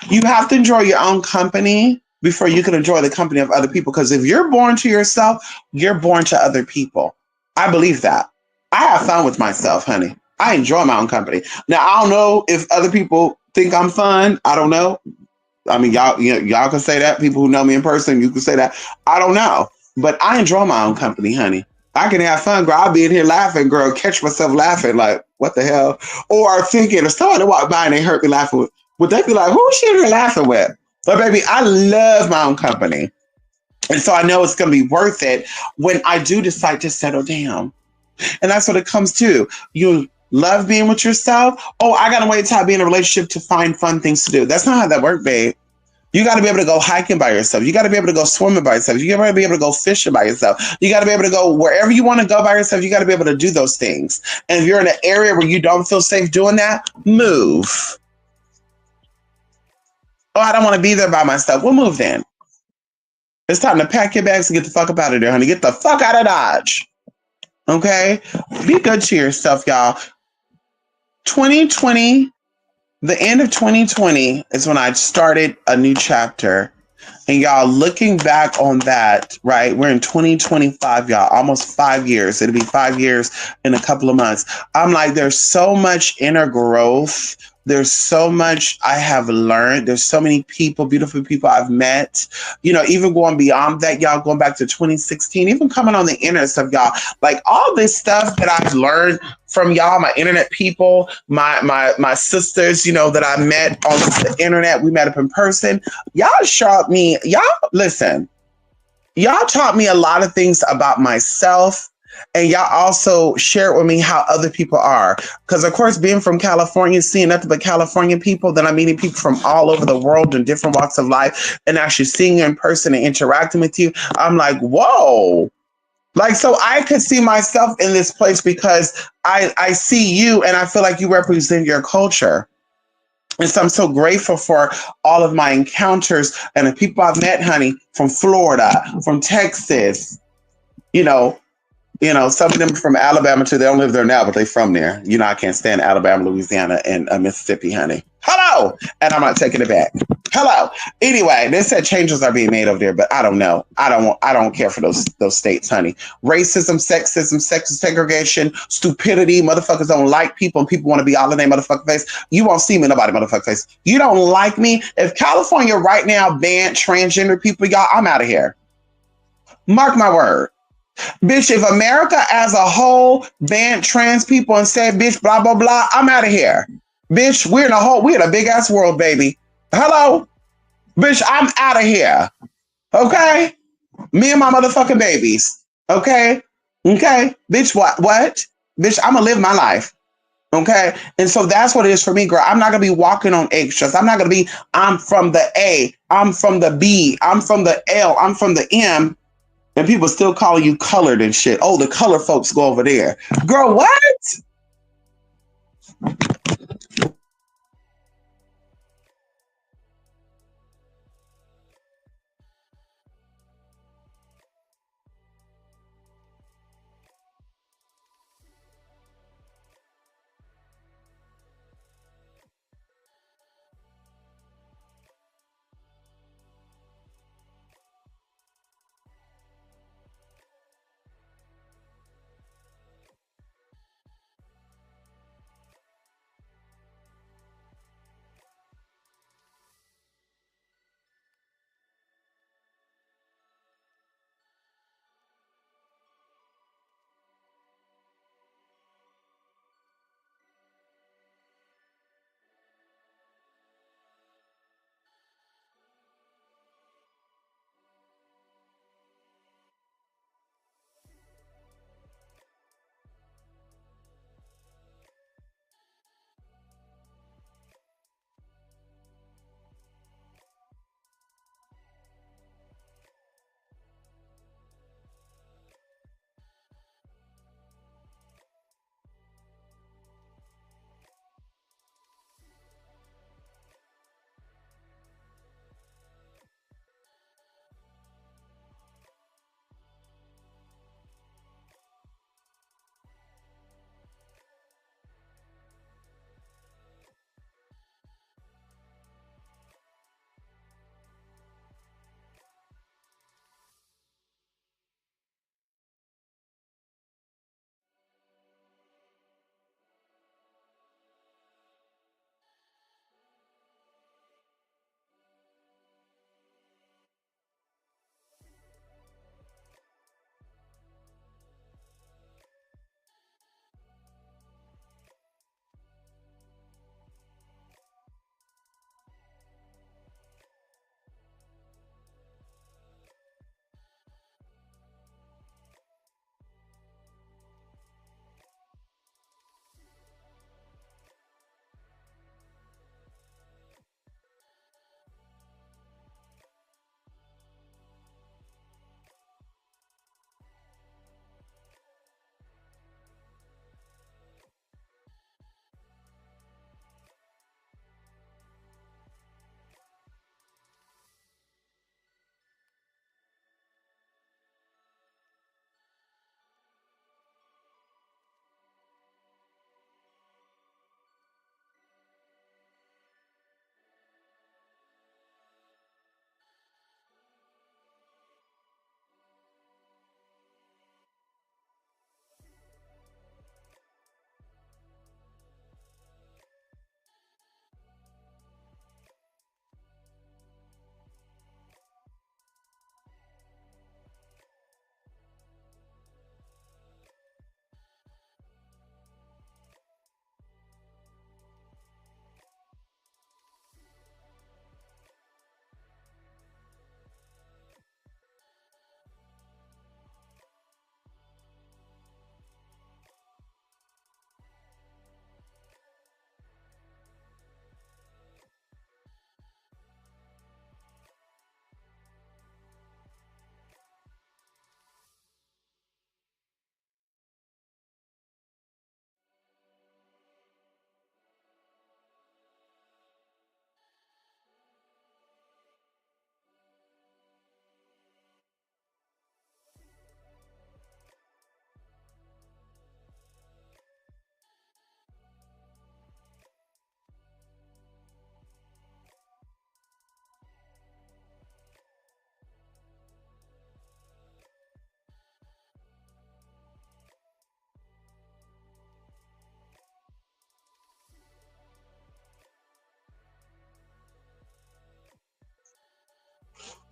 You have to enjoy your own company before you can enjoy the company of other people. Because if you're born to yourself, you're born to other people. I believe that. I have fun with myself, honey. I enjoy my own company. Now I don't know if other people think I'm fun. I don't know. I mean, y'all can say that. People who know me in person, you can say that. I don't know, but I enjoy my own company, honey. I can have fun, girl. I'll be in here laughing, girl. Catch myself laughing, like what the hell, or thinking if somebody walked by and they heard me laughing, would they be like, "Who's she in here laughing with?" But baby, I love my own company, and so I know it's going to be worth it when I do decide to settle down. And that's what it comes to. You love being with yourself. Oh, I gotta wait till I be in a relationship to find fun things to do. That's not how that works, babe. You got to be able to go hiking by yourself. You got to be able to go swimming by yourself. You got to be able to go fishing by yourself. You got to be able to go wherever you want to go by yourself. You got to be able to do those things. And if you're in an area where you don't feel safe doing that, move. Oh, I don't want to be there by myself. We'll move then. It's time to pack your bags and get the fuck up out of there, honey. Get the fuck out of Dodge. Okay? Be good to yourself, y'all. 2020, the end of 2020 is when I started a new chapter. And y'all, looking back on that, right? We're in 2025, y'all, almost 5 years. It'll be 5 years in a couple of months. I'm like, there's so much inner growth. There's so much I have learned. There's so many people, beautiful people I've met. You know, even going beyond that, y'all, going back to 2016, even coming on the internet stuff, y'all, like all this stuff that I've learned from y'all, my internet people, my sisters, you know, that I met on the internet. We met up in person. Y'all showed me, y'all listen, y'all taught me a lot of things about myself. And y'all also shared with me how other people are. Because, of course, being from California, seeing nothing but Californian people, then I'm meeting people from all over the world in different walks of life, and actually seeing you in person and interacting with you, I'm like, whoa. Like, so I could see myself in this place because I see you and I feel like you represent your culture. And so I'm so grateful for all of my encounters and the people I've met, honey, from Florida, from Texas, you know, some of them from Alabama too. They don't live there now, but they from there. You know, I can't stand Alabama, Louisiana, and Mississippi, honey. Hello, and I'm not taking it back. Hello. Anyway, they said changes are being made over there, but I don't know. I don't care for those states, honey. Racism, sexist segregation, stupidity. Motherfuckers don't like people, and people want to be all in their motherfucking face. You won't see me in nobody motherfucking face. You don't like me. If California right now banned transgender people, y'all, I'm out of here. Mark my word. Bitch, if America as a whole banned trans people and said, bitch, blah, blah, blah, I'm out of here. Bitch, we're in a big ass world, baby. Hello? Bitch, I'm out of here. Okay? Me and my motherfucking babies. Okay? Okay? Bitch, what? Bitch, I'm gonna live my life. Okay? And so that's what it is for me, girl. I'm not gonna be walking on eggshells. I'm from the A, I'm from the B, I'm from the L, I'm from the M, and people still calling you colored and shit. Oh, the color folks go over there. Girl, what?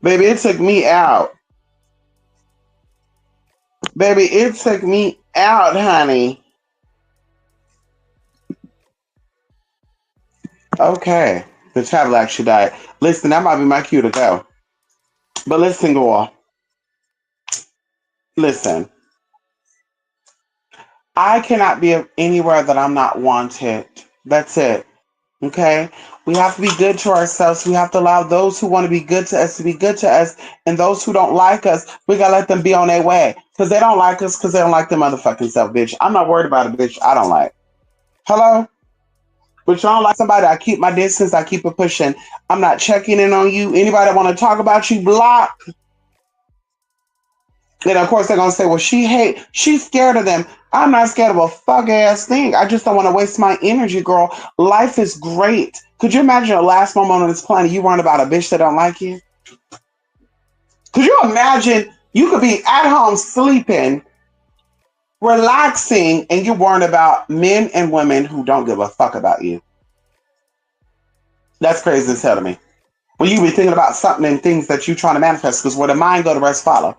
Baby, it took me out. Baby, it took me out, honey. Okay. The travel actually died. Listen, that might be my cue to go. But listen, girl. Listen. I cannot be anywhere that I'm not wanted. That's it. Okay? We have to be good to ourselves. We have to allow those who want to be good to be good to us. And those who don't like us, we gotta let them be on their way. Because they don't like us because they don't like their motherfucking self, bitch. I'm not worried about a bitch I don't like. Hello? But you don't like somebody, I keep my distance, I keep it pushing. I'm not checking in on you. Anybody that want to talk about you, block. And of course they're gonna say, well, she's scared of them. I'm not scared of a fuck ass thing. I just don't want to waste my energy, girl. Life is great. Could you imagine the last moment on this planet you weren't about a bitch that don't like you? Could you imagine you could be at home sleeping, relaxing, and you weren't about men and women who don't give a fuck about you? That's crazy as hell to me. When you be thinking about something and things that you're trying to manifest, because where the mind go, the rest follow.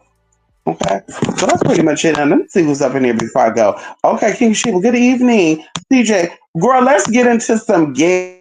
Okay, so that's pretty much it. And let me see who's up in here before I go. Okay, King Sheba, good evening. CJ, girl, let's get into some gay.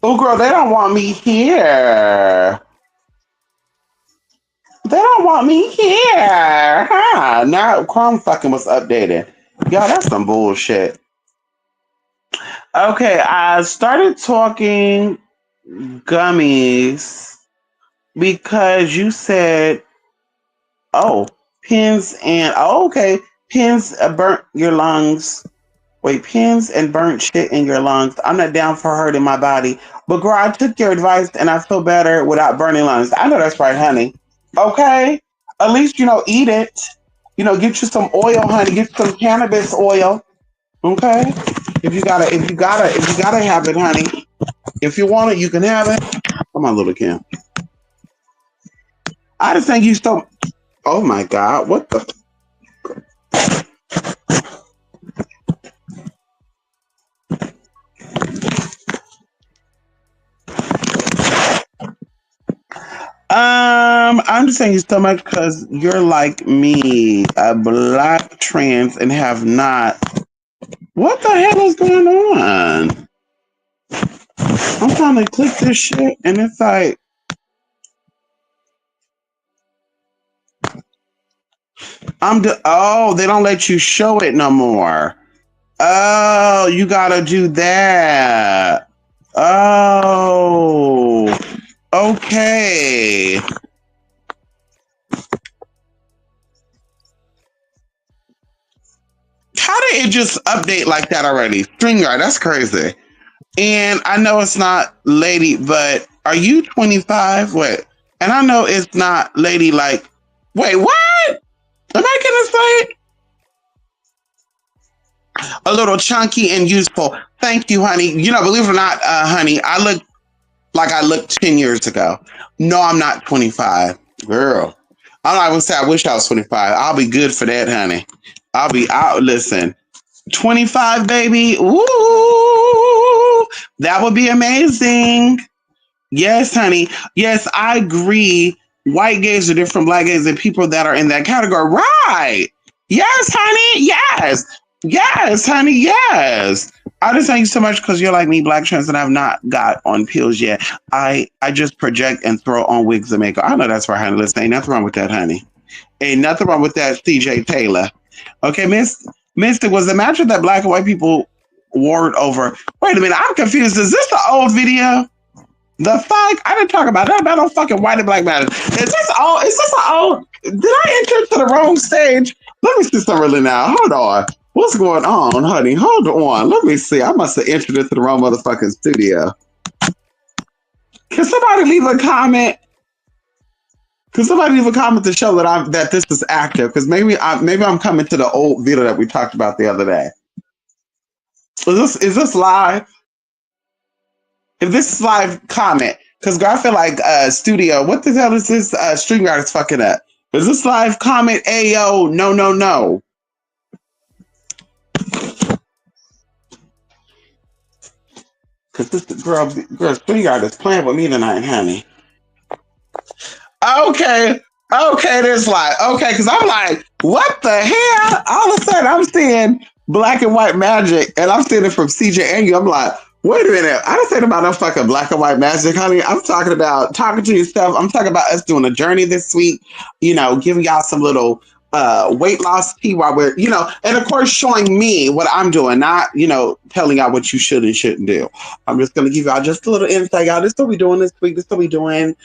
Oh, girl, they don't want me here. They don't want me here. Huh? Now Chrome fucking was updated. Y'all, that's some bullshit. Okay, I started talking gummies because you said, oh, pins and, oh, okay, pins burnt your lungs. Wait, pins and burnt shit in your lungs. I'm not down for hurting my body. But girl, I took your advice and I feel better without burning lungs. I know that's right, honey. Okay? At least, eat it. Get you some oil, honey. Get some cannabis oil. Okay? If you gotta have it, honey. If you want it, you can have it. Come on, little Kim. I just think you so. Oh my God! What the? I'm just saying you so much because you're like me, a black trans, and have not. What the hell is going on? I'm trying to click this shit, and it's like, oh, they don't let you show it no more. Oh, you gotta do that. Oh, okay. How did it just update like that already? StreamYard, that's crazy. And I know it's not lady, but are you 25? Wait. And I know it's not lady like, wait, what? Am I gonna say a little chunky and useful? Thank you, honey. Believe it or not, honey, I look like I looked 10 years ago. No, I'm not 25. Girl. I'm not gonna say I wish I was 25. I'll be good for that, honey. I'll be out. Listen, 25, baby. Ooh, that would be amazing. Yes, honey. Yes, I agree. White gays are different from black gays and people that are in that category. Right. Yes, honey. Yes. Yes, honey. Yes. I just thank you so much because you're like me, black trans, and I've not got on pills yet. I just project and throw on wigs and makeup. I know that's right, honey. Listen, ain't nothing wrong with that, honey. Ain't nothing wrong with that, CJ Taylor. Okay, Mystic, was the matchup that black and white people warred over? Wait a minute, I'm confused. Is this the old video? The fuck? I didn't talk about that about no fucking white and black matter. Is this an old? Did I enter to the wrong stage? Let me see something really now. Hold on. What's going on, honey? Hold on. Let me see. I must have entered into the wrong motherfucking studio. Can somebody leave a comment? Can somebody leave a comment to show that this is active? Because maybe I'm coming to the old video that we talked about the other day. Is this live? If this is live, comment. Because I feel like studio. What the hell is this? StreamYard is fucking up. Is this live? Comment. Ayo. No. Because this girl, StreamYard is playing with me tonight, honey. Okay, this live. Okay, because I'm like, what the hell? All of a sudden, I'm seeing black and white magic, and I'm seeing it from CJ Angle. I'm like, wait a minute. I didn't say about no fucking black and white magic, honey. I'm talking about talking to yourself. I'm talking about us doing a journey this week, giving y'all some little weight loss tea while we're, and of course showing me what I'm doing, not, telling y'all what you should and shouldn't do. I'm just going to give y'all just a little insight, y'all. This is what we're doing this week. This is what we're doing,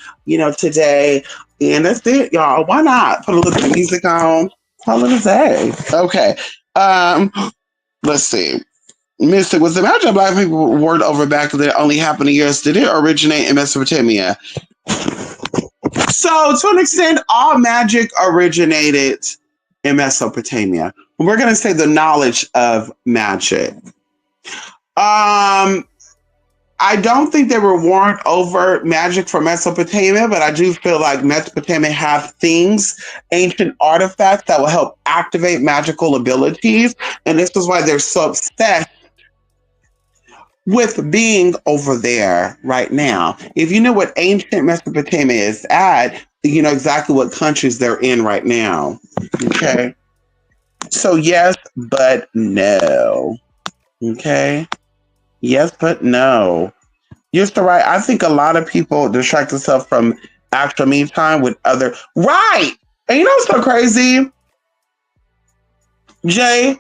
today. And that's it, y'all. Why not put a little bit of music on? Call it a day. Okay. Let's see. Mystic, was the magic of black people word over back that only happened in years? Did it originate in Mesopotamia? So, to an extent, all magic originated in Mesopotamia. We're going to say the knowledge of magic. I don't think they were warned over magic from Mesopotamia, but I do feel like Mesopotamia have things, ancient artifacts that will help activate magical abilities. And this is why they're so obsessed with being over there right now. If you know what ancient Mesopotamia is at, you know exactly what countries they're in right now. Okay. So yes, but no. Okay. Yes, but no. You're so right. I think a lot of people distract themselves from actual me time with other. Right. And you know what's so crazy? Jay,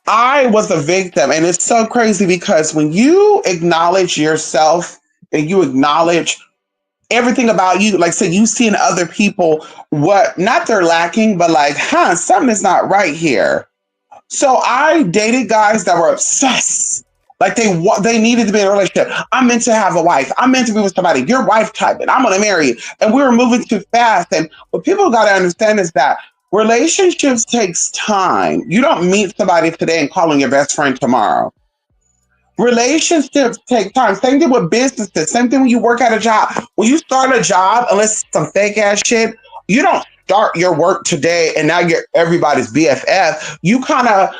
I was a victim. And it's so crazy because when you acknowledge yourself and you acknowledge everything about you, like say you see in other people what not they're lacking, but like, something is not right here. So I dated guys that were obsessed. Like they needed to be in a relationship. I'm meant to have a wife. I'm meant to be with somebody. Your wife type it. I'm gonna marry you. And we were moving too fast. And what people gotta understand is that relationships takes time. You don't meet somebody today and call them your best friend tomorrow. Relationships take time. Same thing with businesses. Same thing when you work at a job. When you start a job, unless it's some fake ass shit, you don't start your work today and now you're everybody's BFF. You kind of,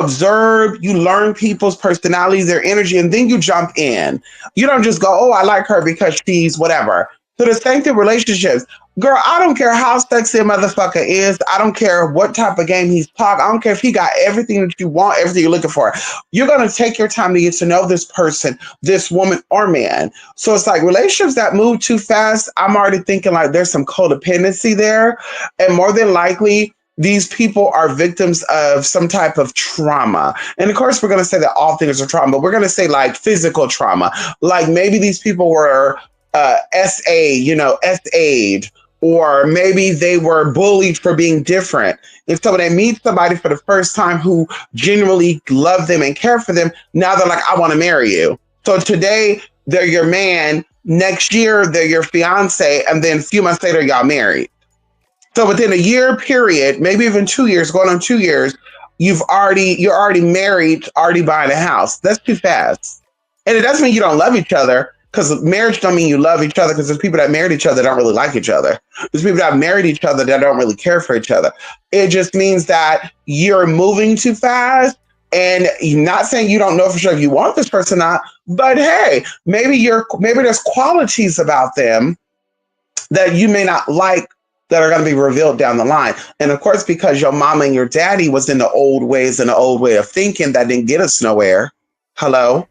observe, you learn people's personalities, their energy, and then you jump in. You don't just go, oh, I like her because she's whatever. So the same thing relationships. Girl, I don't care how sexy a motherfucker is. I don't care what type of game he's talking. I don't care if he got everything that you want, everything you're looking for. You're going to take your time to get to know this person, this woman or man. So it's like relationships that move too fast. I'm already thinking like there's some codependency there. And more than likely, these people are victims of some type of trauma. And of course, we're going to say that all things are trauma, but we're going to say like physical trauma. Like maybe these people were SA'd, or maybe they were bullied for being different. And so when they meet somebody for the first time who genuinely love them and care for them, now they're like, I want to marry you. So today they're your man, next year they're your fiance, and then a few months later y'all married. So within a year period, maybe even 2 years, going on 2 years, you're already married, already buying a house. That's too fast. And it doesn't mean you don't love each other. Because marriage don't mean you love each other, because there's people that married each other that don't really like each other. There's people that married each other that don't really care for each other. It just means that you're moving too fast, and you're not saying you don't know for sure if you want this person or not, but hey, maybe there's qualities about them that you may not like that are going to be revealed down the line. And of course, because your mama and your daddy was in the old ways and the old way of thinking that didn't get us nowhere. Hello?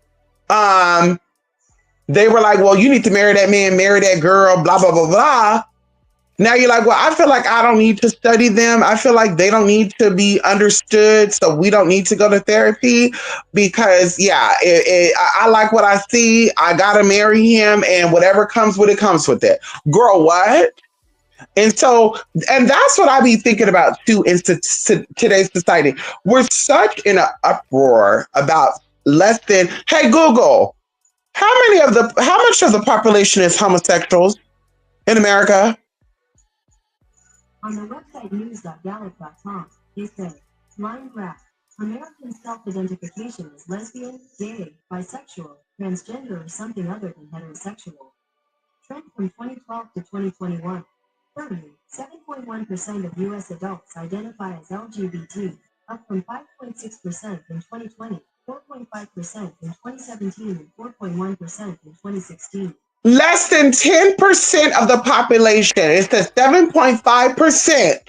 They were like, well, you need to marry that man, marry that girl, blah, blah, blah, blah. Now you're like, well, I feel like I don't need to study them. I feel like they don't need to be understood. So we don't need to go to therapy because, yeah, I like what I see. I got to marry him and whatever comes with it, comes with it. Girl, what? And so, and that's what I be thinking about too in today's society. We're such in an uproar about less than, hey, Google, how much of the population is homosexuals in America? On the website news.gallup.com, they say, line graph, American self-identification is lesbian, gay, bisexual, transgender, or something other than heterosexual. Trend from 2012 to 2021. Currently, 7.1% of U.S. adults identify as LGBT, up from 5.6% in 2020, 4.5% in 2017, and 4.1% in 2016. Less than 10% of the population. It says 7.5%.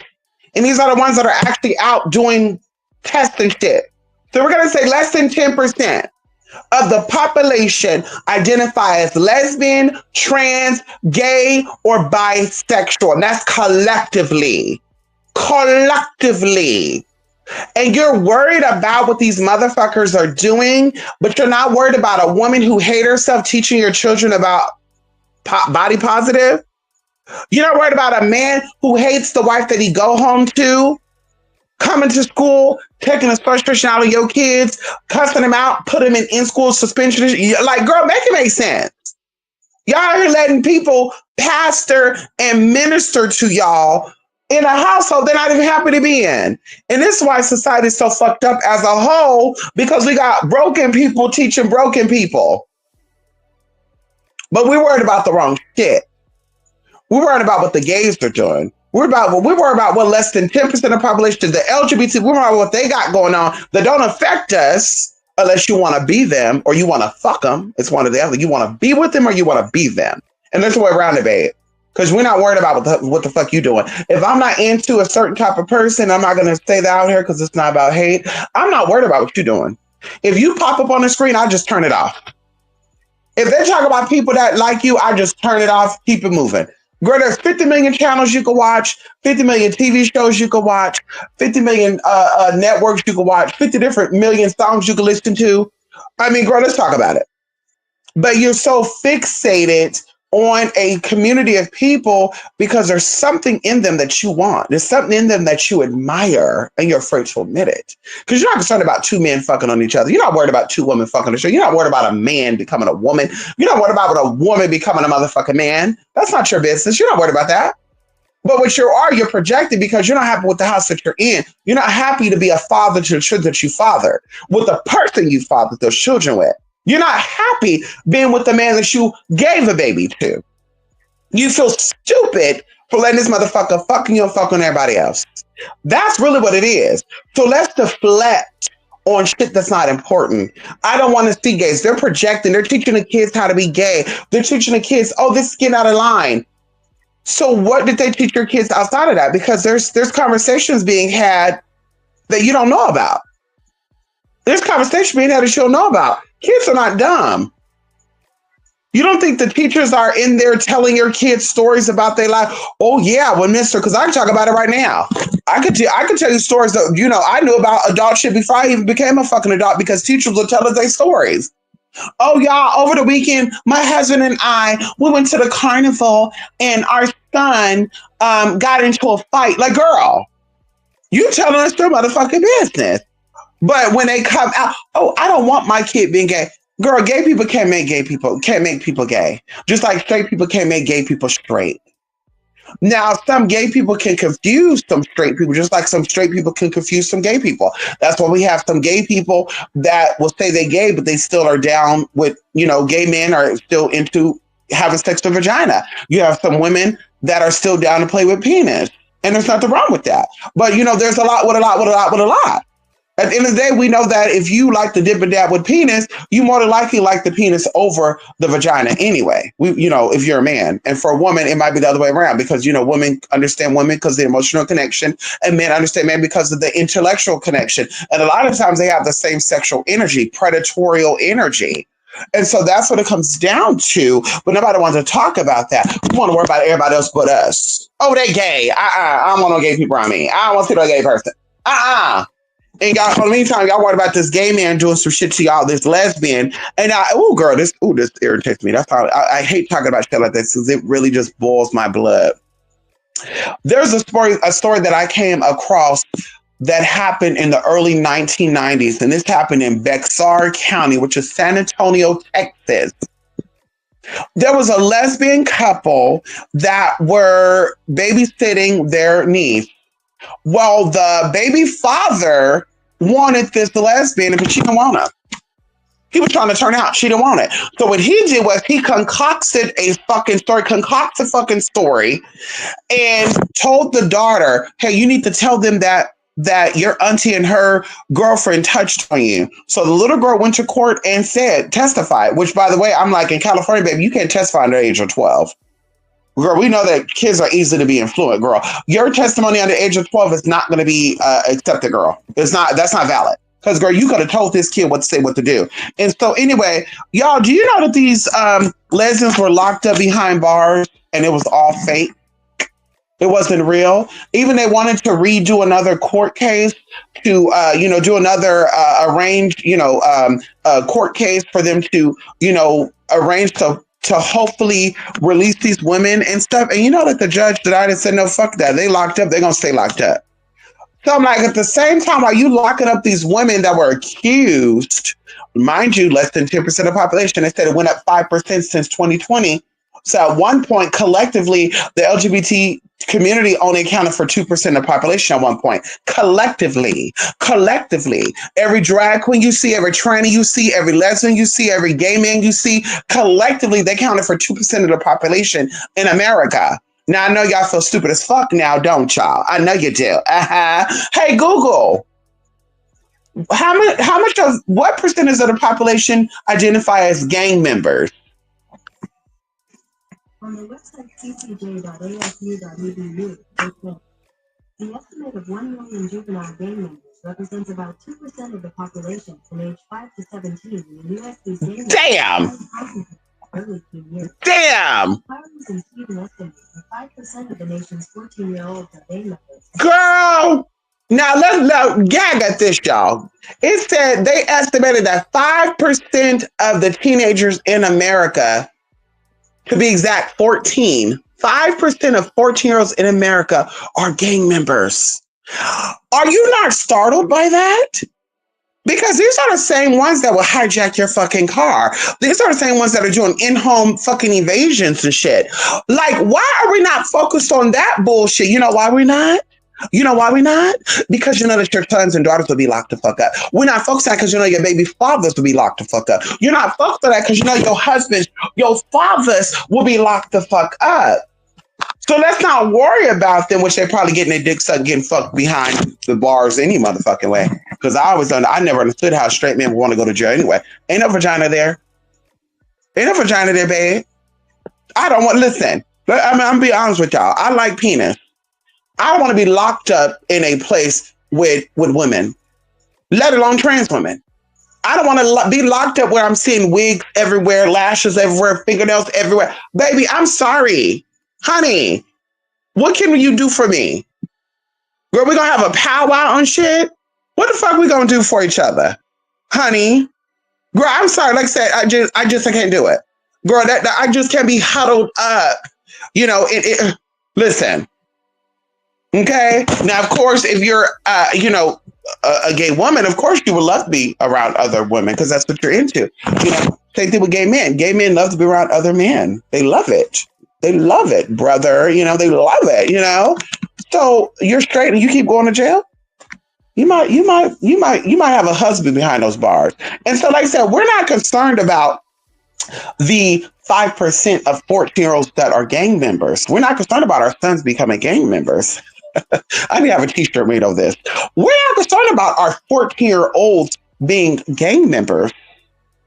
And these are the ones that are actually out doing tests and shit. So we're going to say less than 10% of the population identify as lesbian, trans, gay, or bisexual. And that's collectively. Collectively. And you're worried about what these motherfuckers are doing, but you're not worried about a woman who hates herself teaching your children about body positive. You're not worried about a man who hates the wife that he go home to, coming to school, taking his frustration out of your kids, cussing them out, put them in in-school suspension. Like, girl, make it make sense. Y'all are here letting people pastor and minister to y'all in a household they're not even happy to be in. And this is why society is so fucked up as a whole, because we got broken people teaching broken people. But we're worried about the wrong shit. We're worried about what the gays are doing. We're worried about what less than 10% of the population, the LGBT, we're worried about what they got going on that don't affect us unless you want to be them or you want to fuck them. It's one or the other. You want to be with them or you want to be them. And there's a way around it, babe. Because we're not worried about what the fuck you doing. If I'm not into a certain type of person, I'm not going to say that out here because it's not about hate. I'm not worried about what you're doing. If you pop up on the screen, I just turn it off. If they talk about people that like you, I just turn it off, keep it moving. Girl, there's 50 million channels you can watch, 50 million TV shows you can watch, 50 million networks you can watch, 50 different million songs you can listen to. I mean, girl, let's talk about it. But you're so fixated on a community of people because there's something in them that you want. There's something in them that you admire and you're afraid to admit it. Because you're not concerned about two men fucking on each other. You're not worried about two women fucking on each other. You're not worried about a man becoming a woman. You're not worried about a woman becoming a motherfucking man. That's not your business. You're not worried about that. But what you are, you're projecting because you're not happy with the house that you're in. You're not happy to be a father to the children that you fathered, with the person you fathered those children with. You're not happy being with the man that you gave a baby to. You feel stupid for letting this motherfucker fucking you and fucking everybody else. That's really what it is. So let's deflect on shit that's not important. I don't want to see gays. They're projecting. They're teaching the kids how to be gay. They're teaching the kids, oh, this is getting out of line. So what did they teach your kids outside of that? Because there's conversations being had that you don't know about. There's conversation being had that you don't know about. Kids are not dumb. You don't think the teachers are in there telling your kids stories about their life? Oh yeah, well, mister, because I can talk about it right now. I could tell you stories that, I knew about adult shit before I even became a fucking adult because teachers will tell us their stories. Oh, y'all, over the weekend, my husband and I, we went to the carnival and our son got into a fight. Like, girl, you telling us your motherfucking business. But when they come out, oh, I don't want my kid being gay. Girl, gay people can't make people gay. Just like straight people can't make gay people straight. Now, some gay people can confuse some straight people, just like some straight people can confuse some gay people. That's why we have some gay people that will say they're gay, but they still are down with, gay men are still into having sex with vagina. You have some women that are still down to play with penis. And there's nothing wrong with that. But, there's a lot with a lot. At the end of the day, we know that if you like to dip and dab with penis, you more than likely like the penis over the vagina anyway. If you're a man. And for a woman, it might be the other way around because, women understand women because of the emotional connection and men understand men because of the intellectual connection. And a lot of times they have the same sexual energy, predatorial energy. And so that's what it comes down to. But nobody wants to talk about that. We want to worry about everybody else but us. Oh, they gay. I don't want no gay people around me. I don't want to see no gay person. And y'all, in the meantime, y'all worried about this gay man doing some shit to y'all, this lesbian. And this irritates me. That's how I hate talking about shit like this because it really just boils my blood. There's a story that I came across that happened in the early 1990s, and this happened in Bexar County, which is San Antonio, Texas. There was a lesbian couple that were babysitting their niece. Well, the baby father wanted this lesbian, but she didn't want her. He was trying to turn out. She didn't want it. So what he did was he concocted a fucking story and told the daughter, hey, you need to tell them that your auntie and her girlfriend touched on you. So the little girl went to court and testified, which, by the way, I'm like, in California, baby, you can't testify under the age of 12. Girl, we know that kids are easy to be influenced, girl. Your testimony under the age of 12 is not going to be accepted, girl. That's not valid. Because, girl, you could have told this kid what to say, what to do. And so, anyway, y'all, do you know that these lesbians were locked up behind bars and it was all fake? It wasn't real. Even they wanted to redo another court case to, do another arranged, court case for them to, arrange to hopefully release these women and stuff. And you know that the judge denied and said, no, fuck that. They locked up. They're going to stay locked up. So I'm like, at the same time, while you locking up these women that were accused, mind you, less than 10% of the population, they said it went up 5% since 2020. So at one point, collectively, the LGBT community only accounted for 2% of the population at one point. Collectively, every drag queen you see, every tranny you see, every lesbian you see, every gay man you see, collectively, they counted for 2% of the population in America. Now, I know y'all feel stupid as fuck now, don't y'all? I know you do. Hey, Google, what percentage of the population identify as gang members? On the website ccj.asu.edu, the estimate of 1 million juvenile gang members represents about 2% of the population from age 5 to 17 in the U.S. These gang Damn! Damn! Parents and Sweden estimate that 5% of the nation's 14-year-olds are gang members. Girl! Now, let's gag at this, y'all. It said they estimated that 5% of the teenagers in America, to be exact, 5% of 14-year-olds in America are gang members. Are you not startled by that? Because these are the same ones that will hijack your fucking car. These are the same ones that are doing in-home fucking evasions and shit. Like, why are we not focused on that bullshit? You know why we're not? Because you know that your sons and daughters will be locked the fuck up. We're not focused on that because you know your baby fathers will be locked the fuck up. You're not focused on that because you know your husbands, your fathers will be locked the fuck up. So let's not worry about them, which they're probably getting their dick sucked, getting fucked behind the bars any motherfucking way. Because I never understood how straight men would want to go to jail anyway. Ain't no vagina there. Babe. I don't want, listen, I'm going to be honest with y'all. I like penis. I don't want to be locked up in a place with women, let alone trans women. I don't want to be locked up where I'm seeing wigs everywhere, lashes everywhere, fingernails everywhere. Baby, I'm sorry. Honey, what can you do for me? Girl, we gonna have a powwow on shit? What the fuck we gonna do for each other? Honey, girl, I'm sorry. Like I said, I can't do it. Girl, that I just can't be huddled up. Listen. Okay. Now, of course, if you're, a gay woman, of course you would love to be around other women because that's what you're into. Same thing with gay men. Gay men love to be around other men. They love it. They love it, brother. They love it, So you're straight and you keep going to jail? You might have a husband behind those bars. And so, like I said, we're not concerned about the 5% of 14-year-olds that are gang members. We're not concerned about our sons becoming gang members. I need to have a t-shirt made of this. We're not concerned about our 14-year-olds being gang members,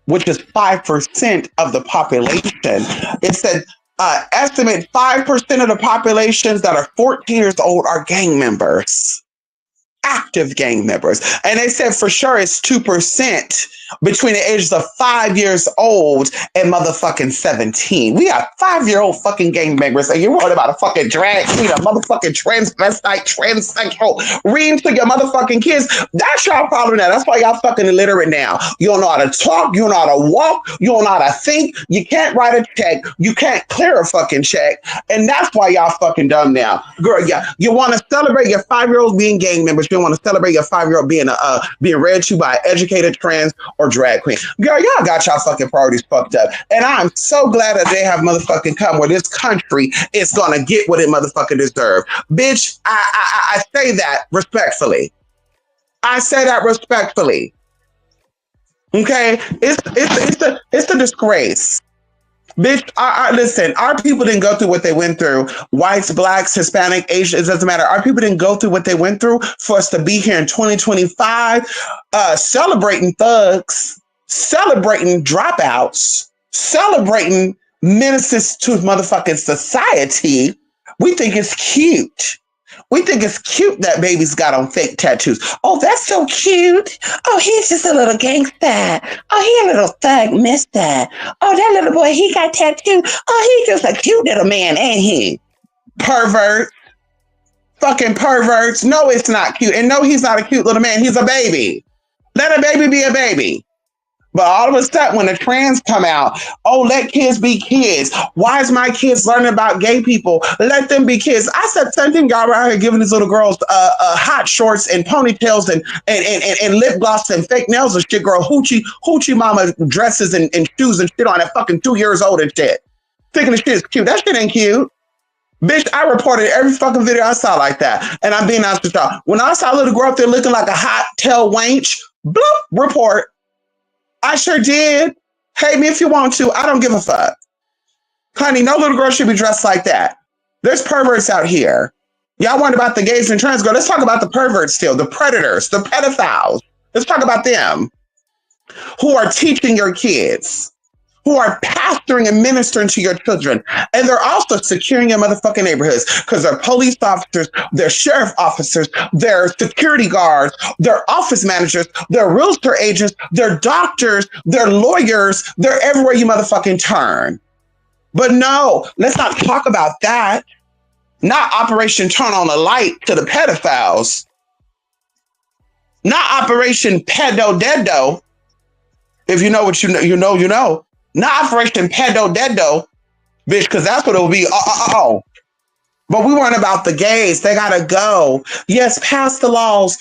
which is 5% of the population. It said estimate 5% of the populations that are 14 years old are gang members, active gang members. And they said for sure it's 2% between the ages of 5 years old and motherfucking 17. We have 5-year-old fucking gangbangers, and you're worried about a fucking drag queen, a motherfucking transvestite, transsexual, reading to your motherfucking kids. That's y'all problem now. That's why y'all fucking illiterate now. You don't know how to talk, you don't know how to walk, you don't know how to think, you can't write a check, you can't clear a fucking check, and that's why y'all fucking dumb now. Girl, yeah, you want to celebrate your 5-year-old being gang members, you want to celebrate your 5-year-old being read to by an educated trans or drag queen. Girl, y'all got y'all fucking priorities fucked up. And I'm so glad that they have motherfucking come where this country is gonna get what it motherfucking deserves. Bitch, I say that respectfully. I say that respectfully. Okay? It's a disgrace. Bitch, listen, our people didn't go through what they went through. Whites, blacks, Hispanic, Asian, it doesn't matter. Our people didn't go through what they went through for us to be here in 2025, celebrating thugs, celebrating dropouts, celebrating menaces to motherfucking society. We think it's cute. We think it's cute that babies got on fake tattoos. Oh, that's so cute. Oh, he's just a little gangster. Oh, he a little thug mister. Oh, that little boy, he got tattooed. Oh, he's just a cute little man, ain't he? Pervert. Fucking perverts. No, it's not cute. And no, he's not a cute little man. He's a baby. Let a baby be a baby. But all of a sudden, when the trans come out, oh, let kids be kids. Why is my kids learning about gay people? Let them be kids. I said something, y'all out here giving these little girls hot shorts and ponytails and lip gloss and fake nails and shit, girl. Hoochie mama dresses and shoes and shit on at fucking 2 years old and shit. Thinking the shit is cute. That shit ain't cute. Bitch, I reported every fucking video I saw like that. And I'm being honest with y'all. When I saw a little girl up there looking like a hot tail wench, bloop, report. I sure did. Hate me if you want to. I don't give a fuck. Honey, no little girl should be dressed like that. There's perverts out here. Y'all wonder about the gays and trans girls. Let's talk about the perverts still, the predators, the pedophiles. Let's talk about them who are teaching your kids, who are pastoring and ministering to your children. And they're also securing your motherfucking neighborhoods because they're police officers, they're sheriff officers, they're security guards, they're office managers, they're realtor agents, they're doctors, they're lawyers, they're everywhere you motherfucking turn. But no, let's not talk about that. Not Operation Turn on the Light to the pedophiles. Not Operation Pedo Dedo. If you know what you know, you know. Not Operation Pedo Dedo, bitch, because that's what it will be. But we weren't about the gays. They gotta go. Yes, pass the laws.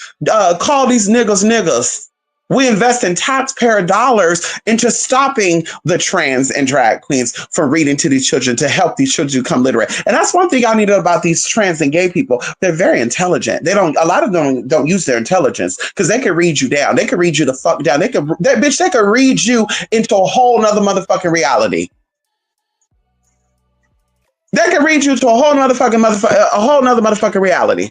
Call these niggas. We invest in taxpayer dollars into stopping the trans and drag queens from reading to these children to help these children become literate. And that's one thing y'all need to know about these trans and gay people. They're very intelligent. A lot of them don't use their intelligence because they can read you down. They can read you the fuck down. They can read you into a whole nother motherfucking reality. They can read you to a whole nother motherfucking reality.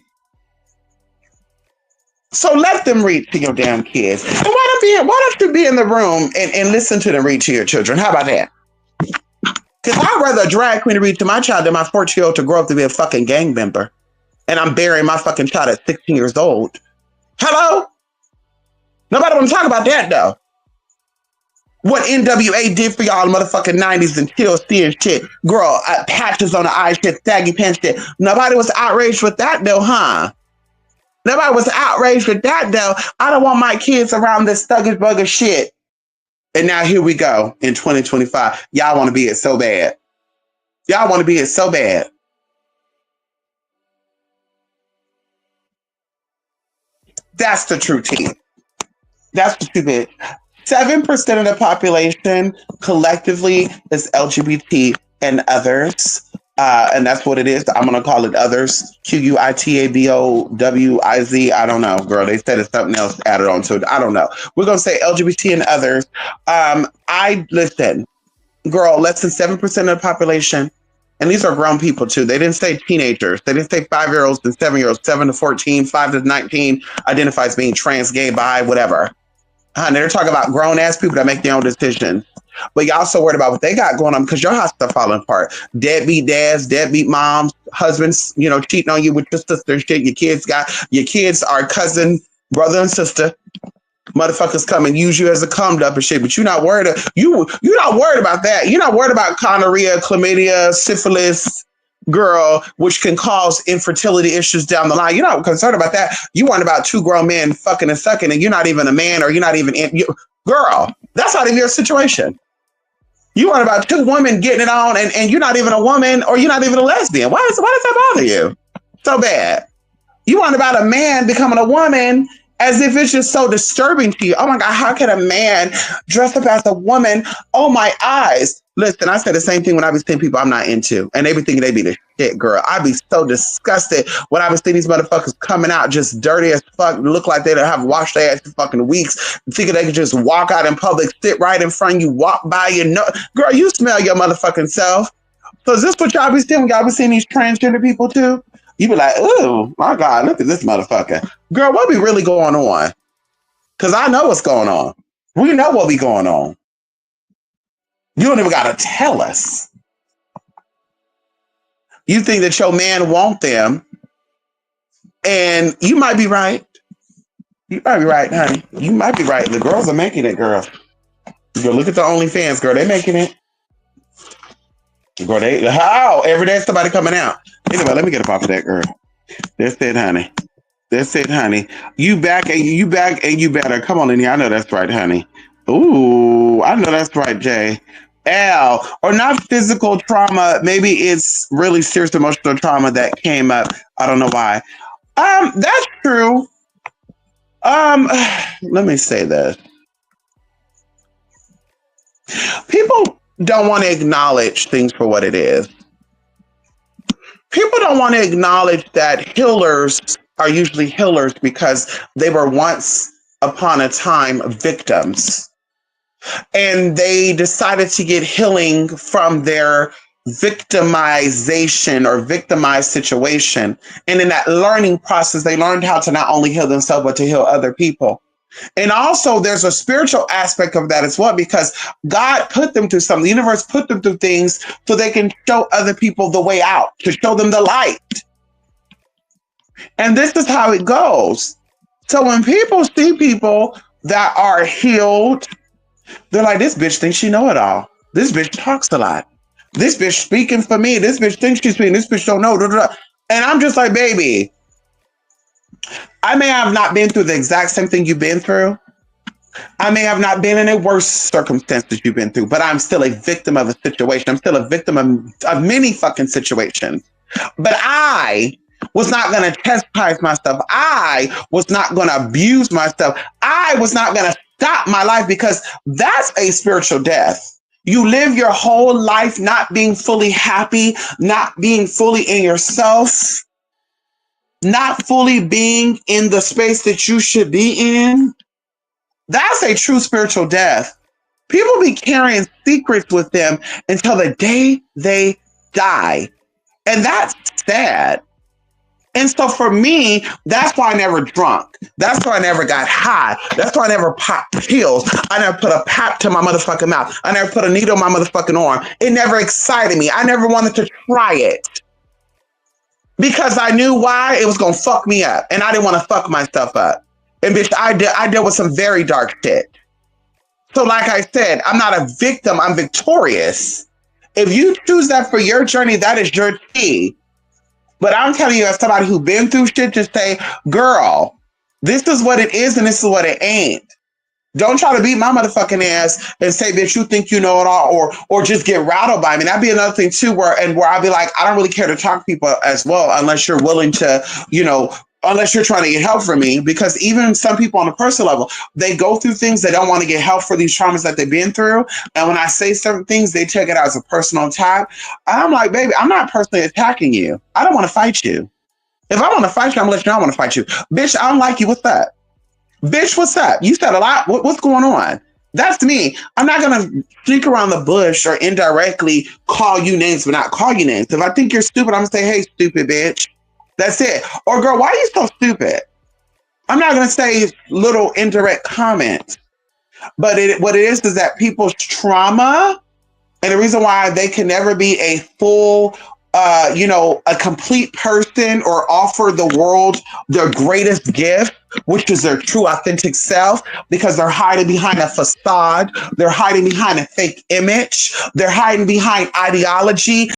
So let them read to your damn kids. And why don't you be in the room and listen to them read to your children? How about that? Because I'd rather a drag queen to read to my child than my 14-year-old to grow up to be a fucking gang member. And I'm burying my fucking child at 16 years old. Hello? Nobody want to talk about that, though. What NWA did for y'all in the motherfucking 90s and TLC and shit. Girl, patches on the eyes, shit, saggy pants shit. Nobody was outraged with that, though, huh? Nobody was outraged with that, though. I don't want my kids around this thuggish bugger shit. And now here we go in 2025. Y'all want to be it so bad. Y'all want to be it so bad. That's the true tea. That's the truth is. 7% of the population collectively is LGBT and others. And that's what it is. I'm going to call it others. QUITABOWIZ. I don't know, girl. They said it's something else added on to it. I don't know. We're going to say LGBT and others. Listen, girl, less than 7% of the population. And these are grown people too. They didn't say teenagers. They didn't say 5-year-olds and 7-year-olds, 7 to 14, 5 to 19, identify as being trans, gay, bi, whatever. They're talking about grown ass people that make their own decisions. But y'all so worried about what they got going on because your house are falling apart. Deadbeat dads, deadbeat moms, husbands, cheating on you with your sister and shit. Your kids are cousin, brother, and sister. Motherfuckers come and use you as a cum dump and shit, but you're not worried. You're not worried about that. You're not worried about gonorrhea, chlamydia, syphilis, girl, which can cause infertility issues down the line. You're not concerned about that. You worried about two grown men fucking and sucking, and you're not even a man, or you're not even girl. That's not even your situation. You worried about two women getting it on, and you're not even a woman, or you're not even a lesbian. Why does that bother you so bad? You want about a man becoming a woman as if it's just so disturbing to you. Oh my God, how can a man dress up as a woman? Oh my eyes. Listen, I say the same thing when I be seeing people I'm not into, and they be thinking they be the shit, girl. I be so disgusted when I be seeing these motherfuckers coming out just dirty as fuck, look like they don't have washed their ass for fucking weeks, thinking they can just walk out in public, sit right in front of you, walk by you. No, girl, you smell your motherfucking self. So is this what y'all be seeing? Y'all be seeing these transgender people too? You be like, oh my God, look at this motherfucker. Girl, what be really going on? Because I know what's going on. We know what be going on. You don't even got to tell us. You think that your man want them, and you might be right. You might be right, honey. You might be right. The girls are making it, girl. Girl, look at the OnlyFans, girl. They making it. Girl, how? Every day somebody coming out. Anyway, let me get up off of that, girl. That's it, honey. That's it, honey. You back and you better. Come on in here. I know that's right, honey. Ooh, I know that's right, Jay. Al, or not physical trauma. Maybe it's really serious emotional trauma that came up. I don't know why. That's true. Let me say this. People don't want to acknowledge things for what it is. People don't want to acknowledge that healers are usually healers because they were once upon a time victims. And they decided to get healing from their victimization or victimized situation. And in that learning process, they learned how to not only heal themselves, but to heal other people. And also there's a spiritual aspect of that as well, because God put them through something. The universe put them through things so they can show other people the way out, to show them the light. And this is how it goes. So when people see people that are healed, they're like, this bitch thinks she know it all. This bitch talks a lot. This bitch speaking for me. This bitch thinks she's speaking. This bitch don't know. And I'm just like, baby, I may have not been through the exact same thing you've been through. I may have not been in a worse circumstance that you've been through, but I'm still a victim of a situation. I'm still a victim of many fucking situations. But I was not going to chastise myself. I was not going to abuse myself. I was not going to stop my life, because that's a spiritual death. You live your whole life not being fully happy, not being fully in yourself, not fully being in the space that you should be in. That's a true spiritual death. People be carrying secrets with them until the day they die. And that's sad. And so for me, that's why I never drunk. That's why I never got high. That's why I never popped pills. I never put a pap to my motherfucking mouth. I never put a needle in my motherfucking arm. It never excited me. I never wanted to try it. Because I knew why it was going to fuck me up. And I didn't want to fuck myself up. And bitch, I dealt with some very dark shit. So like I said, I'm not a victim. I'm victorious. If you choose that for your journey, that is your key. But I'm telling you, as somebody who's been through shit, just say, girl, this is what it is and this is what it ain't. Don't try to beat my motherfucking ass and say, bitch, you think you know it all, or just get rattled by me. That'd be another thing too, where I'd be like, I don't really care to talk to people as well, unless you're willing to, unless you're trying to get help from me. Because even some people on a personal level, they go through things, they don't want to get help for these traumas that they've been through. And when I say certain things, they take it as a personal attack. I'm like, baby, I'm not personally attacking you. I don't want to fight you. If I want to fight you, I'm going to let you know I want to fight you. Bitch, I don't like you. What's up? Bitch, what's up? You said a lot. What's going on? That's me. I'm not going to sneak around the bush or indirectly call you names, but not call you names. If I think you're stupid, I'm going to say, hey, stupid bitch. That's it. Or girl, why are you so stupid? I'm not going to say little indirect comments. But what it is that people's trauma, and the reason why they can never be a full a complete person or offer the world their greatest gift, which is their true authentic self, because they're hiding behind a facade. They're hiding behind a fake image. They're hiding behind ideology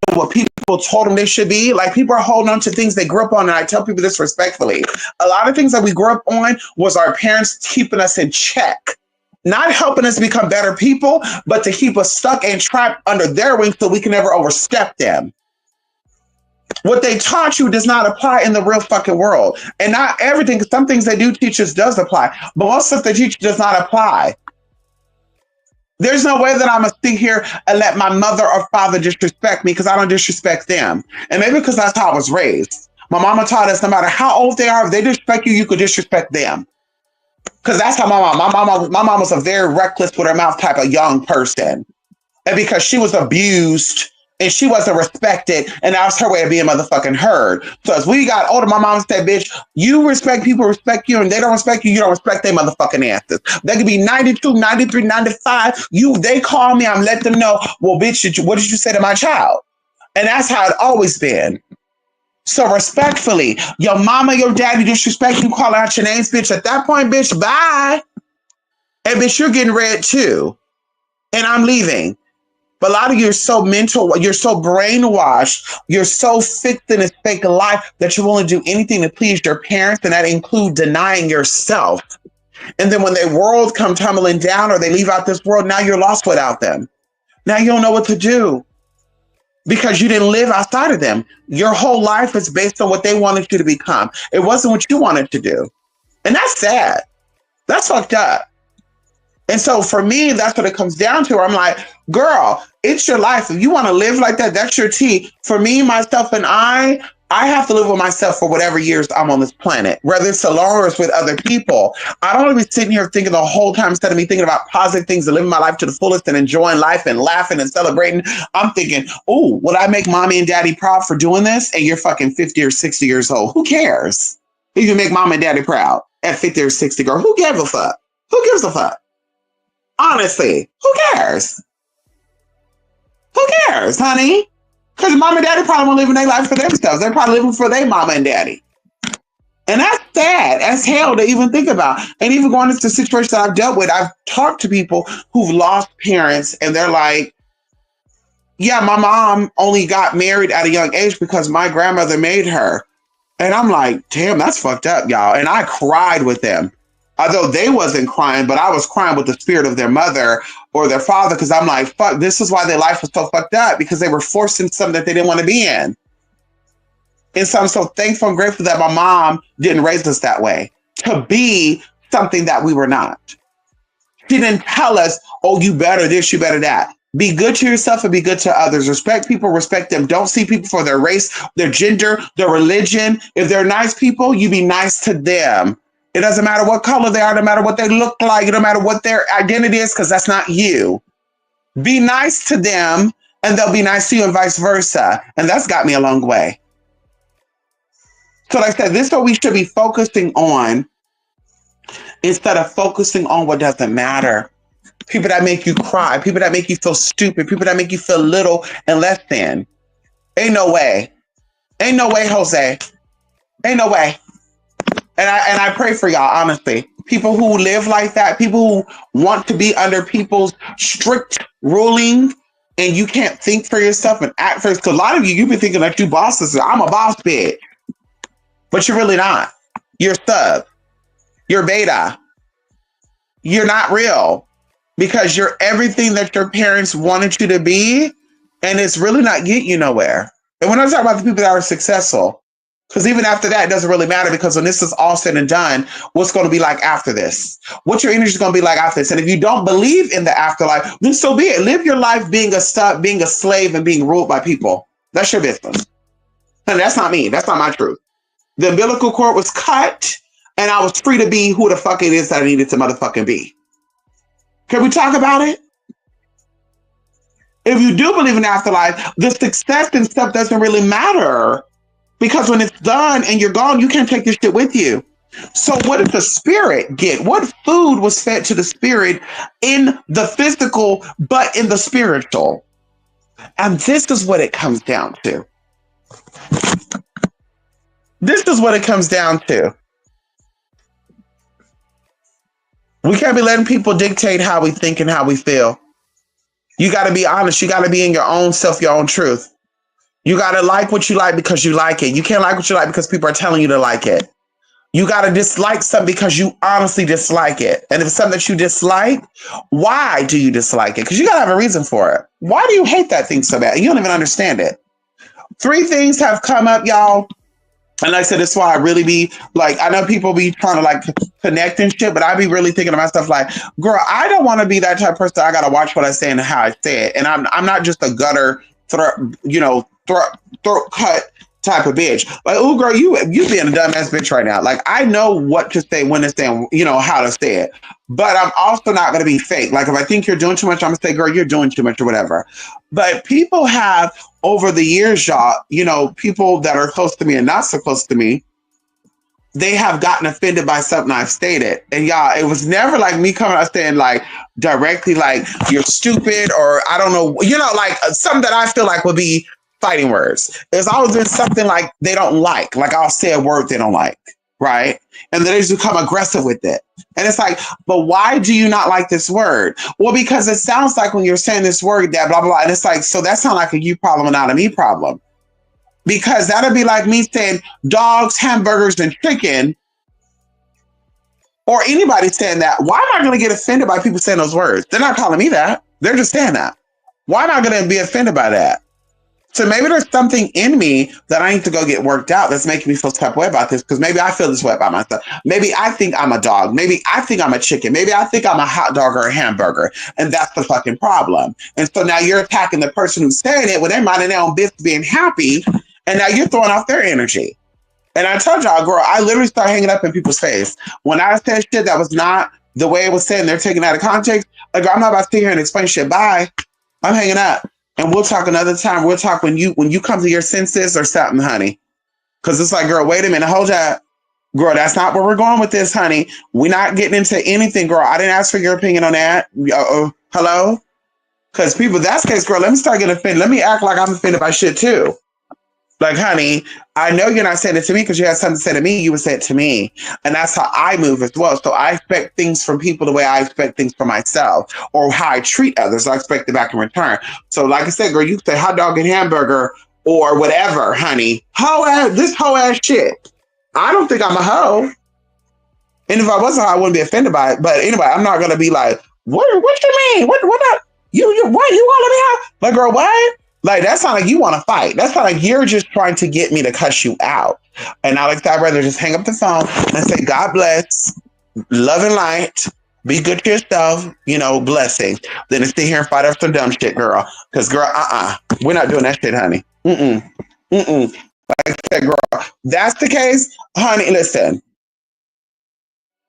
and what people told them they should be. Like, people are holding on to things they grew up on. And I tell people this respectfully. A lot of things that we grew up on was our parents keeping us in check. Not helping us become better people, but to keep us stuck and trapped under their wings so we can never overstep them. What they taught you does not apply in the real fucking world. And not everything, some things they do teach us does apply, but most stuff they teach does not apply. There's no way that I'm going to sit here and let my mother or father disrespect me because I don't disrespect them. And maybe because that's how I was raised. My mama taught us no matter how old they are, if they disrespect you, you could disrespect them. Because that's how my mom was a very reckless with her mouth type of young person. And because she was abused and she wasn't respected, and that was her way of being motherfucking heard. So as we got older, my mom said, bitch, you respect people, respect you, and they don't respect you, you don't respect their motherfucking asses. They could be 92, 93, 95. They call me, I'm letting them know, well, bitch, what did you say to my child? And that's how it always been. So respectfully, your mama, your daddy disrespect you, calling out your names, bitch. At that point, bitch, bye. And bitch, you're getting red too. And I'm leaving. But a lot of you are so mental, you're so brainwashed, you're so fixed in this fake life that you want to do anything to please your parents, and that includes denying yourself. And then when their world come tumbling down or they leave out this world, now you're lost without them. Now you don't know what to do because you didn't live outside of them. Your whole life is based on what they wanted you to become. It wasn't what you wanted to do. And that's sad. That's fucked up. And so for me, that's what it comes down to. I'm like, girl, it's your life. If you want to live like that, that's your tea. For me, myself, and I have to live with myself for whatever years I'm on this planet, whether it's alone or it's with other people. I don't want to be sitting here thinking the whole time, instead of me thinking about positive things and living my life to the fullest and enjoying life and laughing and celebrating, I'm thinking, oh, would I make mommy and daddy proud for doing this? And you're fucking 50 or 60 years old. Who cares if you make mom and daddy proud at 50 or 60, girl? Who gives a fuck? Who gives a fuck? Honestly, who cares? Who cares, honey? Because mom and daddy probably won't live their life for themselves. They're probably living for their mama and daddy. And that's sad as hell to even think about. And even going into situations that I've dealt with, I've talked to people who've lost parents and they're like, yeah, my mom only got married at a young age because my grandmother made her. And I'm like, damn, that's fucked up, y'all. And I cried with them. Although they wasn't crying, but I was crying with the spirit of their mother or their father, because I'm like, fuck, this is why their life was so fucked up, because they were forced into something that they didn't want to be in. And so I'm so thankful and grateful that my mom didn't raise us that way, to be something that we were not. She didn't tell us, oh, you better this, you better that. Be good to yourself and be good to others. Respect people, respect them. Don't see people for their race, their gender, their religion. If they're nice people, you be nice to them. It doesn't matter what color they are, no matter what they look like, it don't matter what their identity is, because that's not you. Be nice to them, and they'll be nice to you, and vice versa. And that's got me a long way. So like I said, this is what we should be focusing on instead of focusing on what doesn't matter. People that make you cry, people that make you feel stupid, people that make you feel little and less than. Ain't no way. Ain't no way, Jose. Ain't no way. And I pray for y'all, honestly. People who live like that, people who want to be under people's strict ruling, and you can't think for yourself and act for yourself. Because a lot of you, you've been thinking that you bosses. I'm a boss bitch. But you're really not. You're sub. You're beta. You're not real. Because you're everything that your parents wanted you to be, and it's really not getting you nowhere. And when I talk about the people that are successful, because even after that, it doesn't really matter, because when this is all said and done, what's going to be like after this? What's your energy going to be like after this? And if you don't believe in the afterlife, then so be it. Live your life being a slave and being ruled by people. That's your business. And that's not me. That's not my truth. The umbilical cord was cut, and I was free to be who the fuck it is that I needed to motherfucking be. Can we talk about it? If you do believe in afterlife, the success and stuff doesn't really matter. Because when it's done and you're gone, you can't take this shit with you. So what did the spirit get? What food was fed to the spirit in the physical, but in the spiritual? And this is what it comes down to. This is what it comes down to. We can't be letting people dictate how we think and how we feel. You got to be honest. You got to be in your own self, your own truth. You got to like what you like because you like it. You can't like what you like because people are telling you to like it. You got to dislike something because you honestly dislike it. And if it's something that you dislike, why do you dislike it? Because you got to have a reason for it. Why do you hate that thing so bad? You don't even understand it. 3 things have come up, y'all. And like I said, that's why I really be like, I know people be trying to like connect and shit, but I be really thinking to myself like, girl, I don't want to be that type of person. I got to watch what I say and how I say it. And I'm not just a gutter, throat cut type of bitch. Like, oh, girl, you being a dumbass bitch right now. Like, I know what to say, when to say, and, how to say it. But I'm also not going to be fake. Like, if I think you're doing too much, I'm going to say, girl, you're doing too much or whatever. But people have, over the years, y'all, people that are close to me and not so close to me, they have gotten offended by something I've stated. And y'all, it was never like me coming out saying like directly like you're stupid or I don't know, like something that I feel like would be fighting words. It's always been something like they don't like I'll say a word they don't like, right? And then they just become aggressive with it. And it's like, but why do you not like this word? Well, because it sounds like when you're saying this word that blah, blah, blah. And it's like, so that sounds like a you problem and not a me problem. Because that'd be like me saying dogs, hamburgers, and chicken, or anybody saying that. Why am I going to get offended by people saying those words? They're not calling me that. They're just saying that. Why am I going to be offended by that? So maybe there's something in me that I need to go get worked out that's making me feel type of way about this, because maybe I feel this way about myself. Maybe I think I'm a dog. Maybe I think I'm a chicken. Maybe I think I'm a hot dog or a hamburger. And that's the fucking problem. And so now you're attacking the person who's saying it when they're minding their own business being happy. And now you're throwing off their energy. And I told y'all, girl, I literally start hanging up in people's face. When I said shit that was not the way it was said, and they're taking it out of context, like, I'm not about to sit here and explain shit. Bye. I'm hanging up. And we'll talk another time. We'll talk when you come to your senses or something, honey. Because it's like, girl, wait a minute. Hold up. Girl, that's not where we're going with this, honey. We're not getting into anything, girl. I didn't ask for your opinion on that. Hello? Because people, that's the case, girl, let me start getting offended. Let me act like I'm offended by shit, too. Like, honey, I know you're not saying it to me because you had something to say to me. You would say it to me. And that's how I move as well. So I expect things from people the way I expect things from myself, or how I treat others. I expect it back in return. So like I said, girl, you say hot dog and hamburger or whatever, honey. This hoe ass shit. I don't think I'm a hoe. And if I wasn't, I wouldn't be offended by it. But anyway, I'm not going to be like, what you mean? What you what you want to be out? Like, girl, what? Like, that sounds like you want to fight. That sounds like you're just trying to get me to cuss you out. And I'd rather just hang up the phone and say, God bless, love and light, be good to yourself, blessings. Then to sit here and fight over some dumb shit, girl. Because, girl, we're not doing that shit, honey. Like I said, girl, that's the case, honey, listen.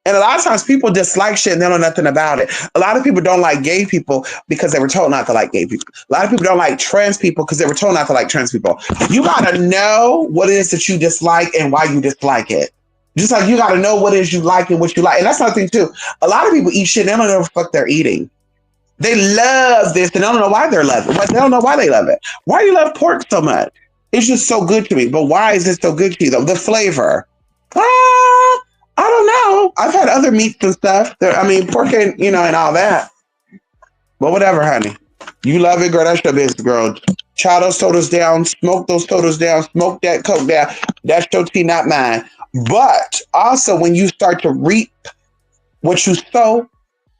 And a lot of times people dislike shit and they don't know nothing about it. A lot of people don't like gay people because they were told not to like gay people. A lot of people don't like trans people because they were told not to like trans people. You got to know what it is that you dislike and why you dislike it. Just like you got to know what it is you like and what you like. And that's another thing too. A lot of people eat shit and they don't know what the fuck they're eating. They love this and they don't know why they're loving it. They don't know why they love it. Why do you love pork so much? It's just so good to me. But why is it so good to you though? The flavor. I don't know. I've had other meats and stuff. Pork and, and all that. But whatever, honey. You love it, girl. That's your business, girl. Chow those sodas down. Smoke those sodas down. Smoke that coke down. That's your tea, not mine. But also, when you start to reap what you sow,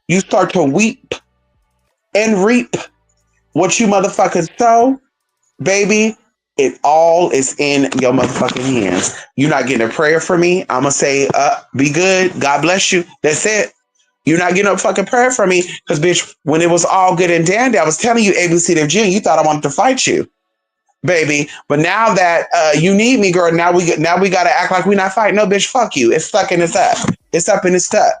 you start to weep and reap what you motherfuckers sow, baby. It all is in your motherfucking hands. You're not getting a prayer for me. I'm going to say, be good. God bless you. That's it. You're not getting a fucking prayer from me because, bitch, when it was all good and dandy, I was telling you ABCDFG and you thought I wanted to fight you, baby. But now that you need me, girl, now we got to act like we're not fighting. No, bitch, fuck you. It's stuck and it's up. It's up and it's stuck.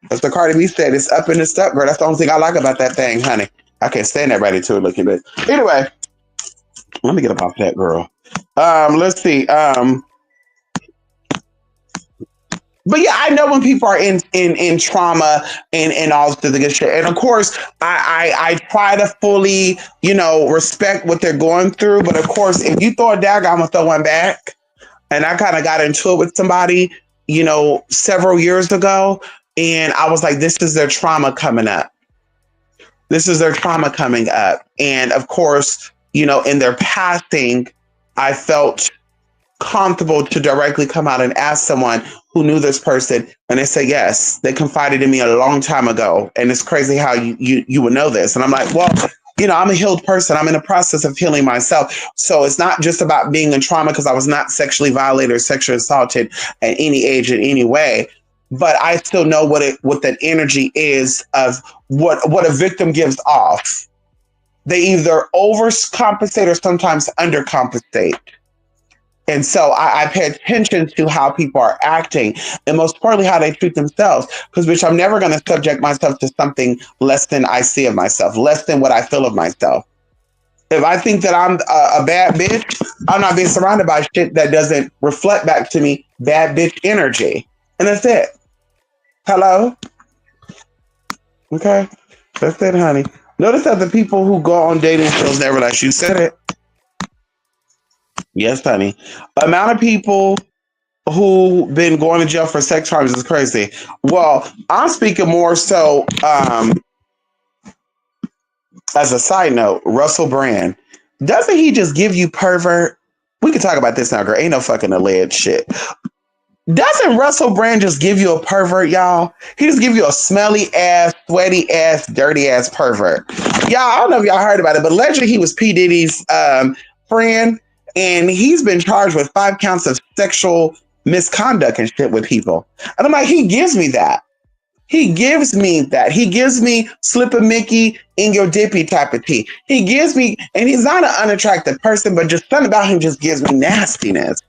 That's what Cardi B said. It's up and it's stuck, girl. That's the only thing I like about that thing, honey. I can't stand that right into it looking good. Anyway. Let me get up off that, girl. Let's see. But yeah, I know when people are in trauma and all the good shit. And of course, I try to fully, respect what they're going through. But of course, if you throw a dagger, I'm gonna throw one back. And I kind of got into it with somebody, several years ago. And I was like, this is their trauma coming up. This is their trauma coming up. And of course, in their passing, I felt comfortable to directly come out and ask someone who knew this person, and they say yes, they confided in me a long time ago. And it's crazy how you would know this. And I'm like, well, I'm a healed person. I'm in the process of healing myself. So it's not just about being in trauma, because I was not sexually violated or sexually assaulted at any age in any way. But I still know what that energy is of what a victim gives off. They either overcompensate or sometimes undercompensate. And so I pay attention to how people are acting, and most importantly, how they treat themselves. Because, bitch, I'm never going to subject myself to something less than I see of myself, less than what I feel of myself. If I think that I'm a bad bitch, I'm not being surrounded by shit that doesn't reflect back to me bad bitch energy. And that's it. Hello? Okay. That's it, honey. Notice that the people who go on dating shows never let you said it. Yes, honey. Amount of people who been going to jail for sex crimes is crazy. Well, I'm speaking more so as a side note, Russell Brand. Doesn't he just give you pervert? We can talk about this now, girl. Ain't no fucking alleged shit. Doesn't Russell Brand just give you a pervert, y'all? He just give you a smelly ass, sweaty ass, dirty ass pervert. Y'all, I don't know if y'all heard about it, but allegedly he was P. Diddy's friend. And he's been charged with 5 counts of sexual misconduct and shit with people. And I'm like, he gives me that. He gives me that. He gives me slip a Mickey in your dippy type of tea. He gives me, and he's not an unattractive person, but just something about him just gives me nastiness.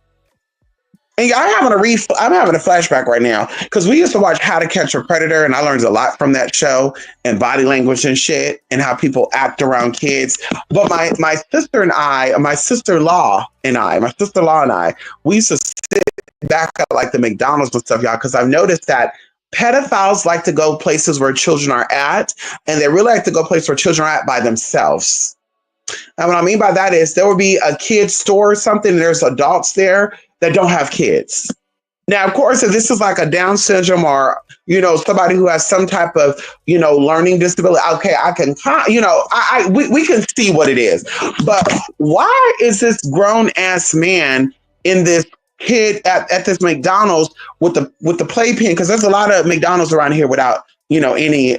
And I'm having a flashback right now, because we used to watch How to Catch a Predator, and I learned a lot from that show, and body language and shit, and how people act around kids. But my sister-in-law and I, we used to sit back at like the McDonald's and stuff, y'all, because I've noticed that pedophiles like to go places where children are at, and they really like to go places where children are at by themselves. And what I mean by that is there will be a kid's store or something, and there's adults there that don't have kids. Now, of course, if this is like a Down syndrome or, somebody who has some type of, learning disability, okay, I can, we can see what it is. But why is this grown ass man in this kid at this McDonald's with the playpen? Because there's a lot of McDonald's around here without, any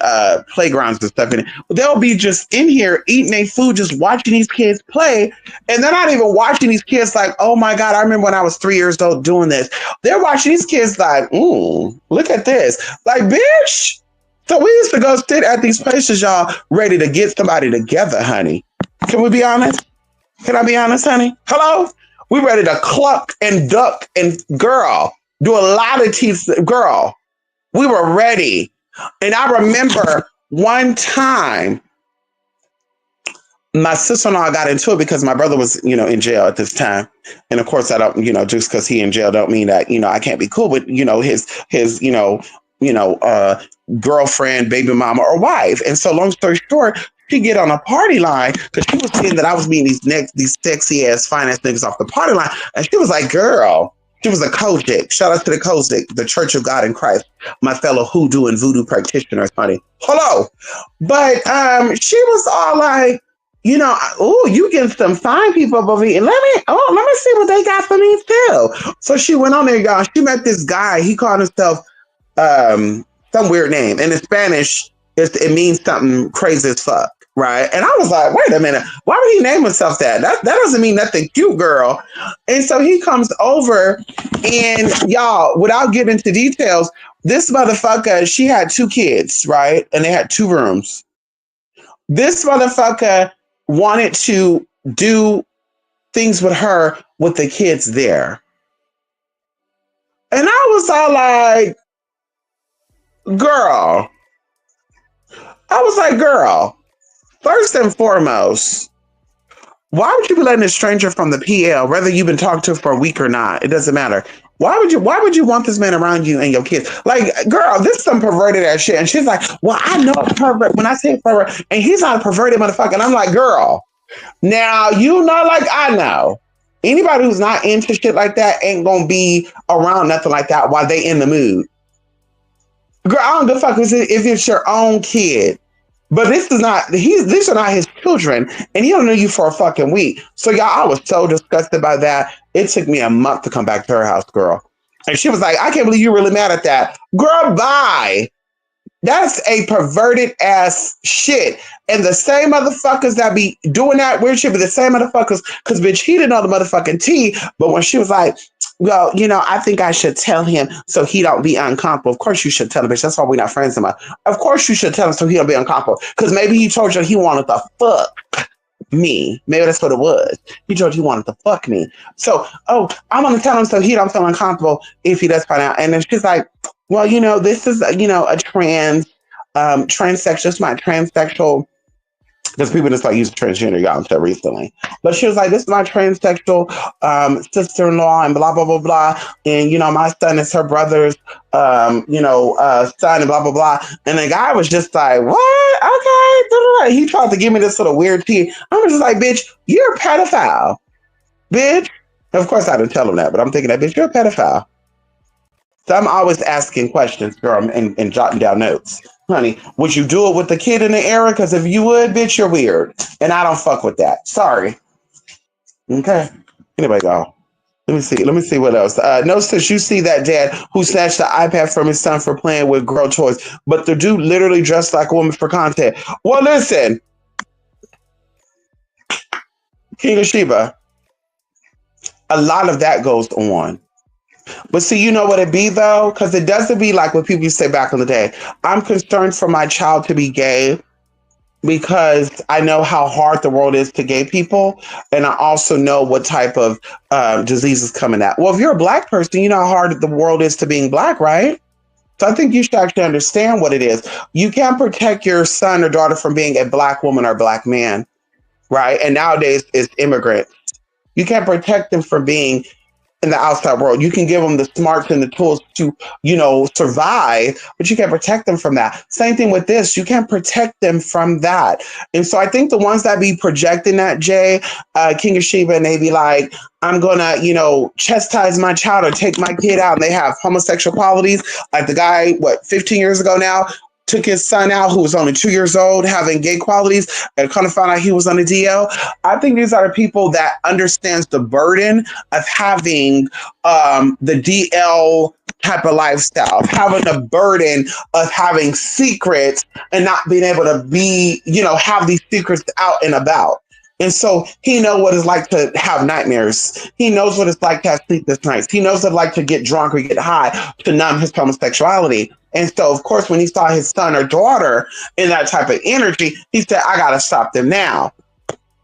playgrounds and stuff in it. But they'll be just in here eating their food, just watching these kids play. And they're not even watching these kids like, oh my God, I remember when I was 3 years old doing this. They're watching these kids like, look at this. Like, bitch. So we used to go sit at these places, y'all, ready to get somebody together, honey. Can we be honest? Can I be honest, honey? Hello? We ready to cluck and duck and girl, do a lot of teeth, girl. We were ready. And I remember one time my sister-in-law got into it because my brother was, in jail at this time. And of course I don't, just because he in jail don't mean that, I can't be cool with, his girlfriend, baby mama or wife. And so long story short, she get on a party line because she was seeing that I was meeting these sexy ass finance niggas off the party line. And she was like, girl, she was a Kojic. Shout out to the Kojic, the Church of God in Christ, my fellow hoodoo and voodoo practitioners, honey. Hello. But she was all like, you getting some fine people over here. Let me see what they got for me too. So she went on there, y'all. She met this guy. He called himself some weird name. And in Spanish, it means something crazy as fuck. Right. And I was like, wait a minute, why would he name himself that? That doesn't mean nothing cute, girl. And so he comes over and y'all, without getting into details, this motherfucker, she had 2 kids, right? And they had 2 rooms. This motherfucker wanted to do things with her with the kids there. And I was all like, girl. First and foremost, why would you be letting a stranger from the PL, whether you've been talking to for a week or not? It doesn't matter. Why would you want this man around you and your kids? Like, girl, this is some perverted ass shit. And she's like, well, I know a pervert when I say pervert, and he's not a perverted motherfucker. And I'm like, girl, now you know like I know. Anybody who's not into shit like that ain't gonna be around nothing like that while they in the mood. Girl, I don't give a fuck if it's your own kid. But these are not his children, and he don't know you for a fucking week. So y'all, I was so disgusted by that. It took me a month to come back to her house, girl. And she was like, I can't believe you're really mad at that. Girl, bye. That's a perverted ass shit. And the same motherfuckers that be doing that weird shit be the same motherfuckers, because bitch, he didn't know the motherfucking tea. But when she was like, well, I think I should tell him so he don't be uncomfortable. Of course you should tell him, bitch. That's why we're not friends anymore. Of course you should tell him so he don't be uncomfortable. Because maybe he told you he wanted to fuck me. Maybe that's what it was. He told you he wanted to fuck me. So, I'm going to tell him so he don't feel uncomfortable if he does find out. And then she's like, well, this is, a transsexual. It's my transsexual, because people just like using transgender y'all until recently. But she was like, this is my transsexual sister-in-law and blah, blah, blah, blah. And, my son is her brother's, son and blah, blah, blah. And the guy was just like, what? Okay. He tried to give me this sort of weird tea. I was just like, bitch, you're a pedophile. Bitch. Of course, I didn't tell him that, but I'm thinking that, bitch, you're a pedophile. So I'm always asking questions, girl, and jotting down notes. Honey, would you do it with the kid in the era? Because if you would, bitch, you're weird. And I don't fuck with that. Sorry. Okay. Anybody go. Let me see what else. Notice you see that dad who snatched the iPad from his son for playing with girl toys, but the dude literally dressed like a woman for content. Well, listen. King of Sheba. A lot of that goes on. But see, you know what it be though? Because it doesn't be like what people used to say back in the day. I'm concerned for my child to be gay because I know how hard the world is to gay people. And I also know what type of diseases coming at. Well, if you're a black person, you know how hard the world is to being black, right? So I think you should actually understand what it is. You can't protect your son or daughter from being a black woman or a black man, right? And nowadays it's immigrants. You can't protect them from being in the outside world. You can give them the smarts and the tools to, survive, but you can't protect them from that. Same thing with this. You can't protect them from that. And so I think the ones that be projecting that, Jay, King of Sheba, and they be like, I'm going to, chastise my child or take my kid out, and they have homosexual qualities. Like the guy, 15 years ago now, took his son out who was only 2 years old having gay qualities and kind of found out he was on a DL. I think these are the people that understands the burden of having the DL type of lifestyle, of having the burden of having secrets and not being able to be, have these secrets out and about. And so he knows what it's like to have nightmares. He knows what it's like to have sleepless nights. He knows what it's like to get drunk or get high to numb his homosexuality. And so, of course, when he saw his son or daughter in that type of energy, he said, I got to stop them now.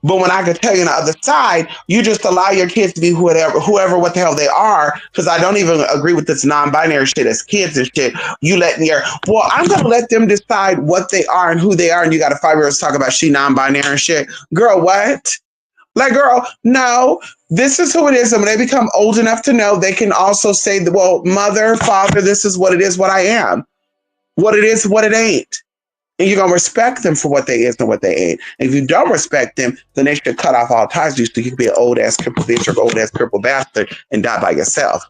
But when I could tell you on the other side, you just allow your kids to be whoever, what the hell they are. Because I don't even agree with this non-binary shit as kids and shit. You letting I'm going to let them decide what they are and who they are. And you got a 5-year-old talk about she non-binary and shit. Girl, what? Like, girl, no, this is who it is. And when they become old enough to know, they can also say, well, mother, father, this is what it is, what I am. What it is, what it ain't. And you're going to respect them for what they is and what they ain't. And if you don't respect them, then they should cut off all ties to you so you can be an old-ass crippled bitch or old-ass crippled bastard and die by yourself.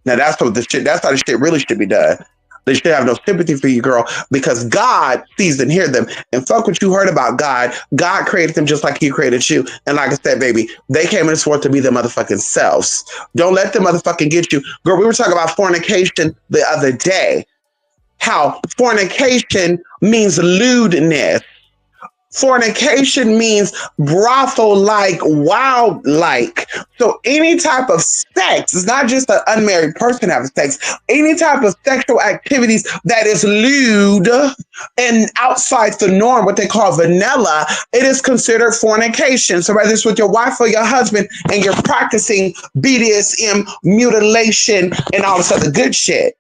Now, that's how the shit really should be done. They should have no sympathy for you, girl, because God sees and hears them. And fuck what you heard about God. God created them just like he created you. And like I said, baby, they came in this world to be their motherfucking selves. Don't let them motherfucking get you. Girl, we were talking about fornication the other day. How fornication means lewdness. Fornication means brothel-like, wild-like. So any type of sex, it's not just an unmarried person having sex, any type of sexual activities that is lewd and outside the norm, what they call vanilla, it is considered fornication. So whether it's with your wife or your husband and you're practicing BDSM, mutilation, and all this other good shit.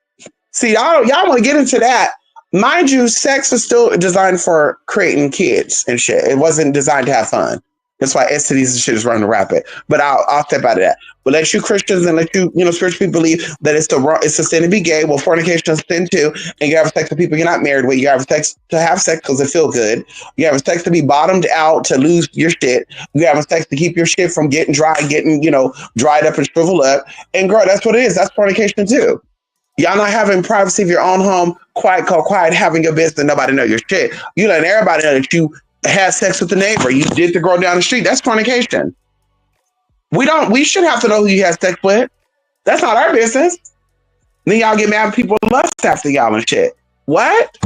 See, y'all want to get into that. Mind you, sex is still designed for creating kids and shit. It wasn't designed to have fun. That's why STDs and shit is running rapid. But I'll step out of that. But let you Christians and let you spiritual people believe that it's a sin to be gay. Well, fornication is a sin too. And you have sex with people you're not married with. You have sex to have sex because it feel good. You have sex to be bottomed out to lose your shit. You have sex to keep your shit from getting dry, getting dried up and shriveled up. And girl, that's what it is. That's fornication too. Y'all not having privacy of your own home, quiet, having your business, nobody know your shit. You letting everybody know that you had sex with the neighbor. You did the girl down the street. That's fornication. We should have to know who you had sex with. That's not our business. Then y'all get mad when people lust after y'all and shit. What?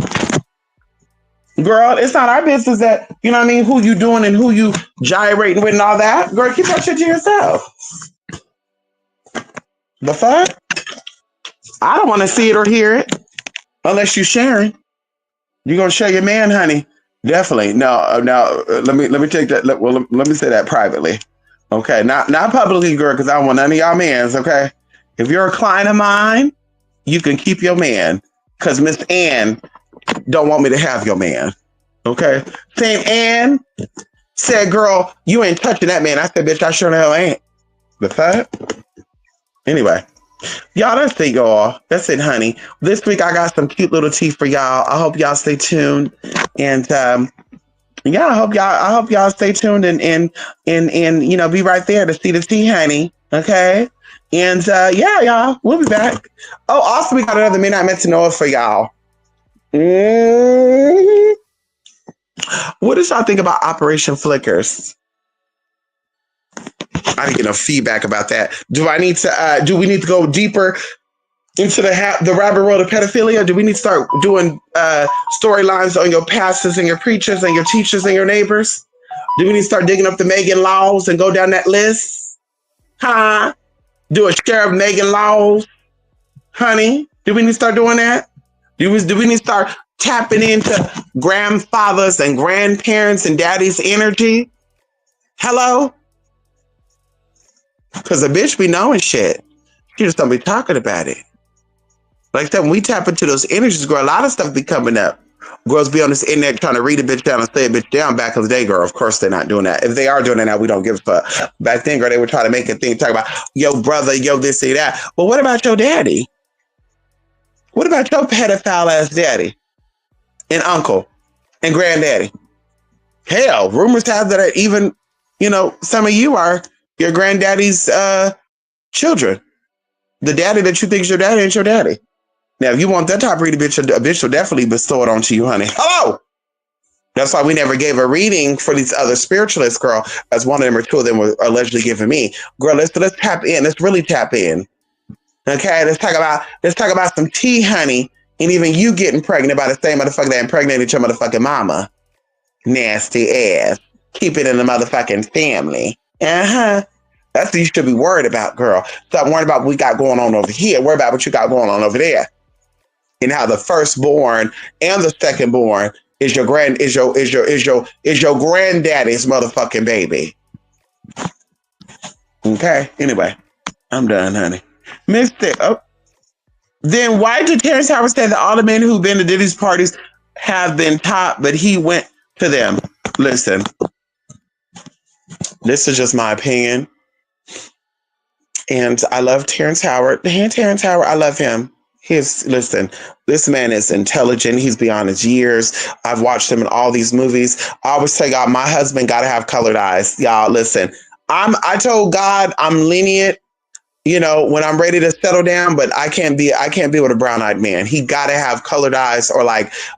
Girl, it's not our business that, you know what I mean, who you doing and who you gyrating with and all that. Girl, keep that shit to yourself. The fuck? I don't want to see it or hear it unless you're sharing. You're going to share your man, honey. Definitely. No, let me take that. Let me say that privately. Okay, not publicly, girl, because I don't want none of y'all mans, okay? If you're a client of mine, you can keep your man, because Miss Ann don't want me to have your man, okay? Same Ann said, girl, you ain't touching that man. I said, bitch, I sure the hell ain't. The fuck? Anyway, y'all, that's it, y'all. That's it, honey. This week, I got some cute little tea for y'all. I hope y'all stay tuned. And, yeah, I hope y'all stay tuned and be right there to see the tea, honey. Okay. And yeah, y'all, we'll be back. Oh, also we got another Midnight Metanoia for y'all. What did y'all think about Operation Flickers? I didn't get no feedback about that. Do we need to go deeper into the rabbit world of pedophilia? Do we need to start doing storylines on your pastors and your preachers and your teachers and your neighbors? Do we need to start digging up the Megan Laws and go down that list? Huh? Do a share of Megan Laws? Honey? Do we need to start doing that? Do we need to start tapping into grandfathers and grandparents and daddy's energy? Hello? Because a bitch be knowing shit. She just don't be talking about it. Like that, when we tap into those energies, girl, a lot of stuff be coming up. Girls be on this internet trying to read a bitch down and stay a bitch down. Back in the day, girl, of course they're not doing that. If they are doing it now, we don't give a fuck. Back then, girl, they were trying to make a thing, talk about, yo, brother, yo, this, and that. Well, what about your daddy? What about your pedophile ass daddy and uncle and granddaddy? Hell, rumors have that even, some of you are your granddaddy's children. The daddy that you think is your daddy ain't your daddy. Now, if you want that type of reading, a bitch will definitely bestow it onto you, honey. Hello! That's why we never gave a reading for these other spiritualists, girl, as one of them or two of them were allegedly giving me. Girl, let's tap in. Let's really tap in. Okay, let's talk about some tea, honey, and even you getting pregnant by the same motherfucker that impregnated your motherfucking mama. Nasty ass. Keep it in the motherfucking family. Uh-huh. That's what you should be worried about, girl. Stop worrying about what we got going on over here. Worry about what you got going on over there. And how the firstborn and the secondborn is your granddaddy's motherfucking baby. Okay. Anyway, I'm done, honey. Then why did Terrence Howard say that all the men who've been to Diddy's parties have been top, but he went to them? Listen, this is just my opinion. And I love Terrence Howard. Terrence Howard, I love him. Listen, this man is intelligent. He's beyond his years. I've watched him in all these movies. I always tell y'all, my husband got to have colored eyes. Y'all, listen, I told God I'm lenient, when I'm ready to settle down, but I can't be with a brown-eyed man. He got to have colored eyes or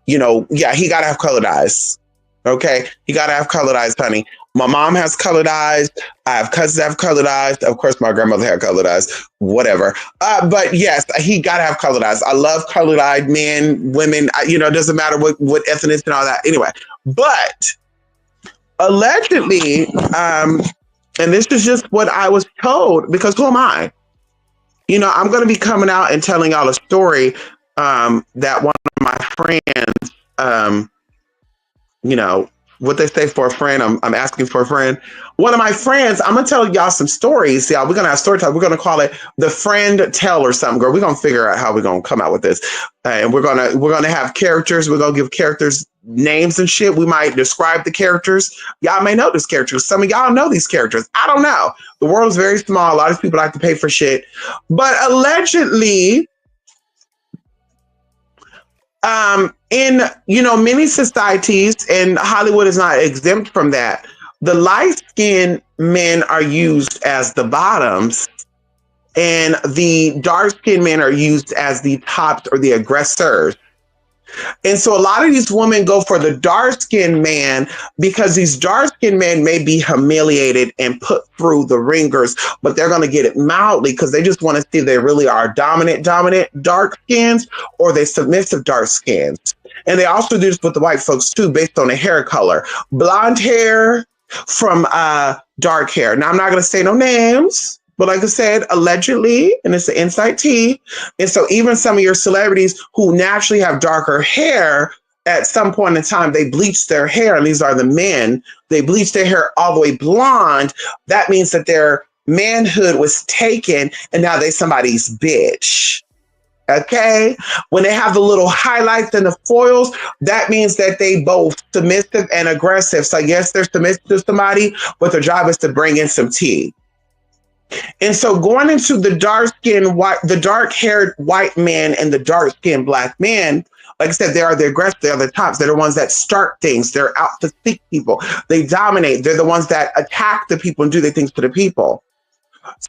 he got to have colored eyes. Okay. He got to have colored eyes, honey. My mom has colored eyes. I have cousins that have colored eyes. Of course, my grandmother had colored eyes. Whatever. But yes, he got to have colored eyes. I love colored-eyed men, women. It doesn't matter what ethnicity and all that. Anyway, but allegedly, and this is just what I was told, because who am I? I'm going to be coming out and telling y'all a story that one of my friends, what they say for a friend, I'm asking for a friend. One of my friends, I'm gonna tell y'all some stories. Y'all, we're gonna have story time. We're gonna call it the friend tell or something, girl. We're gonna figure out how we're gonna come out with this, and we're gonna have characters. We're gonna give characters names and shit. We might describe the characters. Y'all may know these characters. Some of y'all know these characters. I don't know. The world is very small. A lot of people like to pay for shit. But allegedly, in many societies, and Hollywood is not exempt from that, the light-skinned men are used as the bottoms, and the dark-skinned men are used as the tops or the aggressors. And so a lot of these women go for the dark-skinned man because these dark-skinned men may be humiliated and put through the ringers, but they're going to get it mildly because they just want to see if they really are dominant dark skins or they submissive dark skins. And they also do this with the white folks too, based on the hair color. Blonde hair from dark hair. Now, I'm not going to say no names. But like I said, allegedly, and it's the inside tea. And so even some of your celebrities who naturally have darker hair, at some point in time, they bleach their hair. And these are the men. They bleach their hair all the way blonde. That means that their manhood was taken and now they somebody's bitch. Okay? When they have the little highlights and the foils, that means that they both submissive and aggressive. So yes, they're submissive to somebody, but their job is to bring in some tea. And so going into the dark-haired white man and the dark-skinned black man, like I said, they are the aggressors, they are the tops. They're the ones that start things. They're out to seek people. They dominate. They're the ones that attack the people and do the things to the people.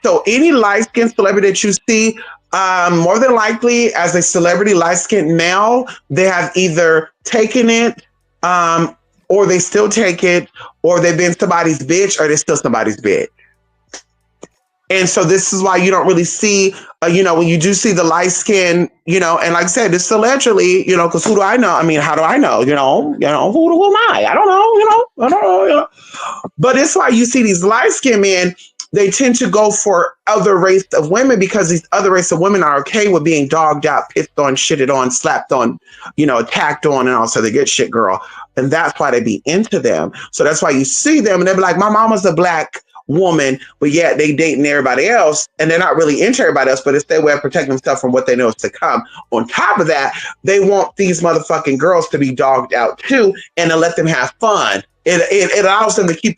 So any light-skinned celebrity that you see, more than likely as a celebrity light-skinned male, they have either taken it or they still take it, or they've been somebody's bitch or they're still somebody's bitch. And so this is why you don't really see, when you do see the light skin, and like I said, it's allegedly, because who do I know? I mean, how do I know? Who am I? I don't know. But it's why you see these light skinned men, they tend to go for other race of women because these other race of women are okay with being dogged out, pissed on, shitted on, slapped on, attacked on, and also they get shit girl. And that's why they be into them. So that's why you see them and they be like, my mama's a black woman, but yet they dating everybody else and they're not really into everybody else, but it's their way of protecting themselves from what they know is to come. On top of that, they want these motherfucking girls to be dogged out too and to let them have fun. It allows them to keep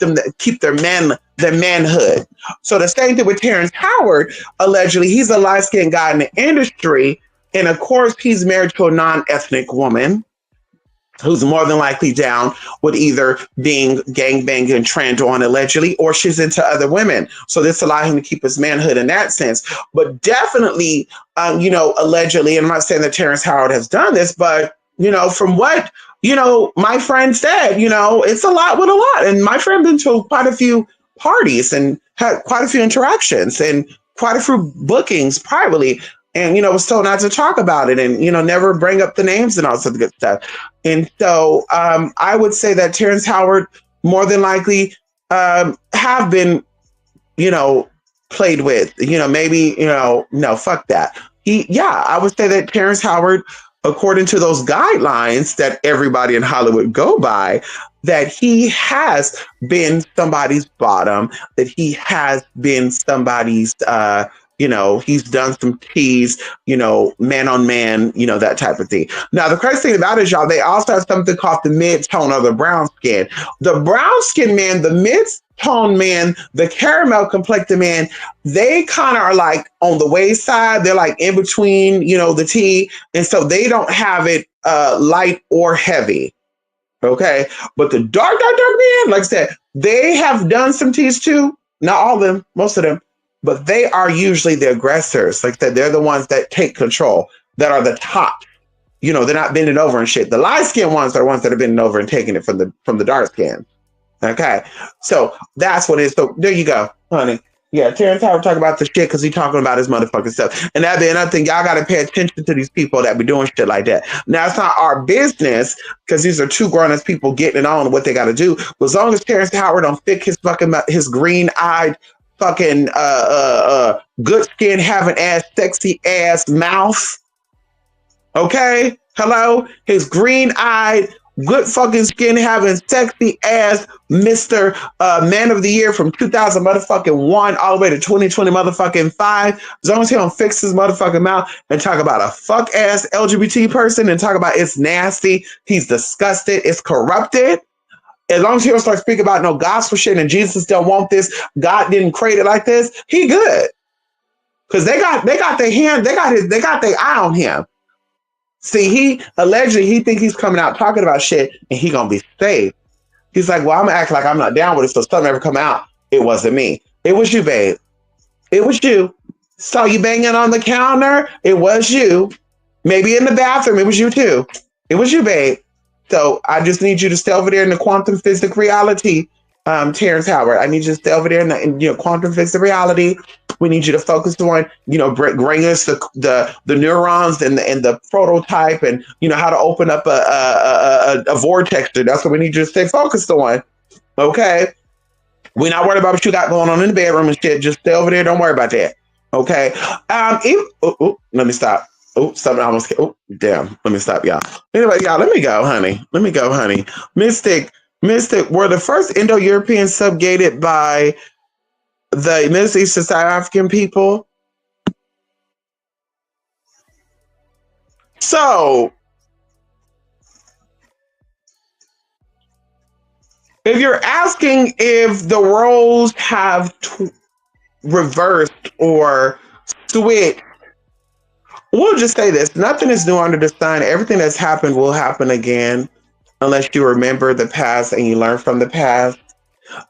their manhood. So the same thing with Terrence Howard. Allegedly, he's a light-skinned guy in the industry, and of course he's married to a non-ethnic woman who's more than likely down with either being gangbanged and trans on allegedly, or she's into other women. So this allows him to keep his manhood in that sense. But definitely, allegedly, and I'm not saying that Terrence Howard has done this, but, from what, my friend said, it's a lot with a lot. And my friend been to quite a few parties and had quite a few interactions and quite a few bookings privately. And, was told not to talk about it and, never bring up the names and all sorts of good stuff. And so I would say that Terrence Howard more than likely have been, played with, maybe, no, fuck that. I would say that Terrence Howard, according to those guidelines that everybody in Hollywood go by, that he has been somebody's bottom, that he has been somebody's, he's done some tease, man on man, that type of thing. Now, the crazy thing about it is, y'all, they also have something called the mid-tone or the brown skin. The brown skin man, the mid-tone man, the caramel complected man, they kind of are like on the wayside. They're like in between, the tea. And so they don't have it light or heavy. Okay. But the dark man, like I said, they have done some teas too. Not all of them, most of them. But they are usually the aggressors. Like that, they're the ones that take control, that are the top. They're not bending over and shit. The light skinned ones are the ones that are bending over and taking it from the dark skin. Okay. So that's what it is. So there you go, honey. Yeah, Terrence Howard talking about the shit because he's talking about his motherfucking stuff. And that be another thing, y'all got to pay attention to these people that be doing shit like that. Now, it's not our business because these are two grown-ass people getting it on what they got to do. But as long as Terrence Howard don't fix his green-eyed fucking good skin having ass sexy ass mouth, okay, hello, his green-eyed good fucking skin having sexy ass Mr. Man of the Year from 2000 motherfucking 1 all the way to 2020 motherfucking 5. As long as he don't fix his motherfucking mouth and talk about a fuck ass LGBT person and talk about it's nasty, he's disgusted, it's corrupted. As long as he don't start speaking about no gospel shit and Jesus don't want this, God didn't create it like this, he good. Cause they got their hand, they got their eye on him. See, he allegedly he think he's coming out talking about shit and he gonna be saved. He's like, well, I'm gonna act like I'm not down with it, so something ever come out. It wasn't me. It was you, babe. It was you. Saw you banging on the counter. It was you. Maybe in the bathroom. It was you too. It was you, babe. So I just need you to stay over there in the quantum physics reality, Terrence Howard. I need you to stay over there in the quantum physics reality. We need you to focus on, bring us the neurons and the prototype and, how to open up a vortex. That's what we need you to stay focused on. Okay. We're not worried about what you got going on in the bedroom and shit. Just stay over there. Don't worry about that. Okay. Let me stop. Oh, something almost. Oh, damn. Let me stop, y'all. Anyway, y'all, let me go, honey. Mystic, were the first Indo-Europeans subjugated by the Middle East to South African people? So, if you're asking if the roles have reversed or switched, we'll just say this. Nothing is new under the sun. Everything that's happened will happen again unless you remember the past and you learn from the past.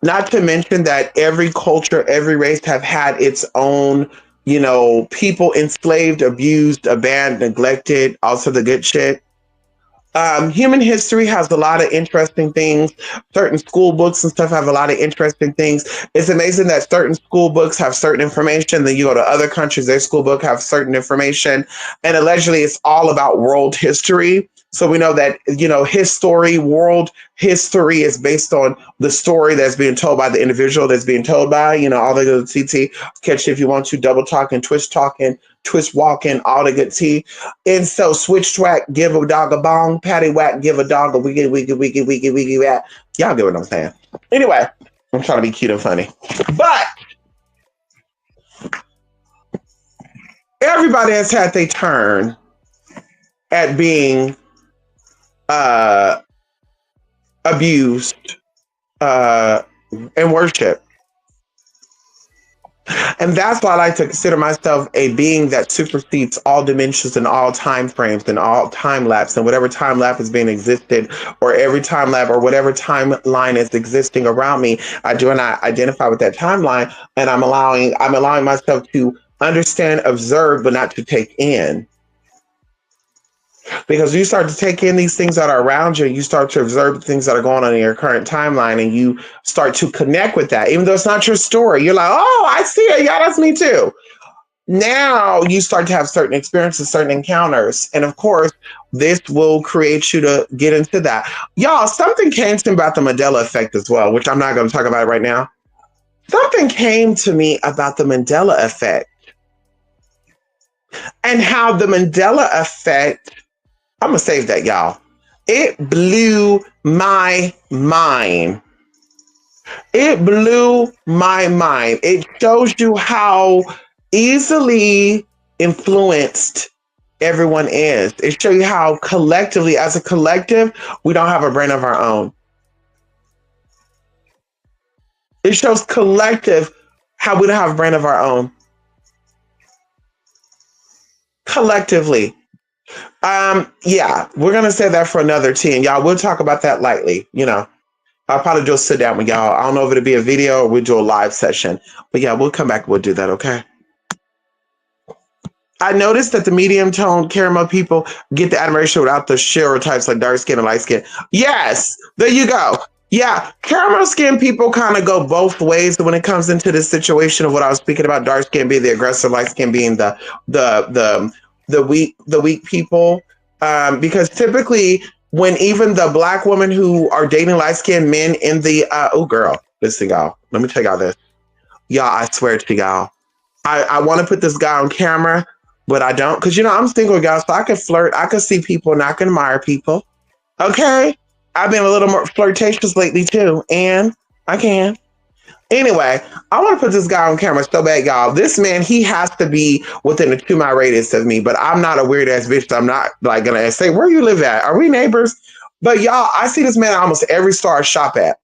Not to mention that every culture, every race have had its own, people enslaved, abused, abandoned, neglected, also the good shit. Human history has a lot of interesting things. Certain school books and stuff have a lot of interesting things. It's amazing that certain school books have certain information. Then you go to other countries, their school book have certain information. And allegedly it's all about world history. So we know that, world history is based on the story that's being told by the individual that's being told by, all the good TT. Catch it if you want to, double talking, twist walking, all the good tea. And so switch track, give a dog a bong, patty whack, give a dog a wiggy whack. Y'all get what I'm saying. Anyway, I'm trying to be cute and funny. But everybody has had their turn at being abused and worship. And that's why I like to consider myself a being that supersedes all dimensions and all time frames and all time lapse and whatever time lapse is being existed or every time lapse or whatever timeline is existing around me. I do not identify with that timeline, and I'm allowing myself to understand, observe, but not to take in. Because you start to take in these things that are around you, you start to observe the things that are going on in your current timeline, and you start to connect with that. Even though it's not your story, you're like, oh, I see it. Yeah, that's me too. Now you start to have certain experiences, certain encounters. And of course, this will create you to get into that. Y'all, something came to me about the Mandela effect as well, which I'm not going to talk about right now. Something came to me about the Mandela effect and how the Mandela effect, I'm going to save that, y'all. It blew my mind. It blew my mind. It shows you how easily influenced everyone is. It shows you how collectively, as a collective, we don't have a brain of our own. It shows collective how we don't have a brain of our own. Collectively. Yeah, we're gonna say that for another 10. Y'all, we'll talk about that lightly. I'll probably just sit down with y'all. I don't know if it'll be a video or we'll do a live session. But yeah, we'll come back. We'll do that, okay? I noticed that the medium tone caramel people get the admiration without the stereotypes like dark skin and light skin. Yes, there you go. Yeah, caramel skin people kind of go both ways when it comes into this situation of what I was speaking about. Dark skin being the aggressive, light skin being the weak people. Because typically, when even the black women who are dating light-skinned men in the listen, y'all, let me tell y'all this. Y'all, I swear to y'all, I want to put this guy on camera, but I don't, because I'm single, y'all, so I can flirt, I can see people and I can admire people. Okay? I've been a little more flirtatious lately too, and I can. Anyway, I want to put this guy on camera so bad, y'all. This man, he has to be within a 2 mile radius of me, but I'm not a weird ass bitch. So I'm not like gonna say where you live at. Are we neighbors? But y'all, I see this man at almost every store I shop at.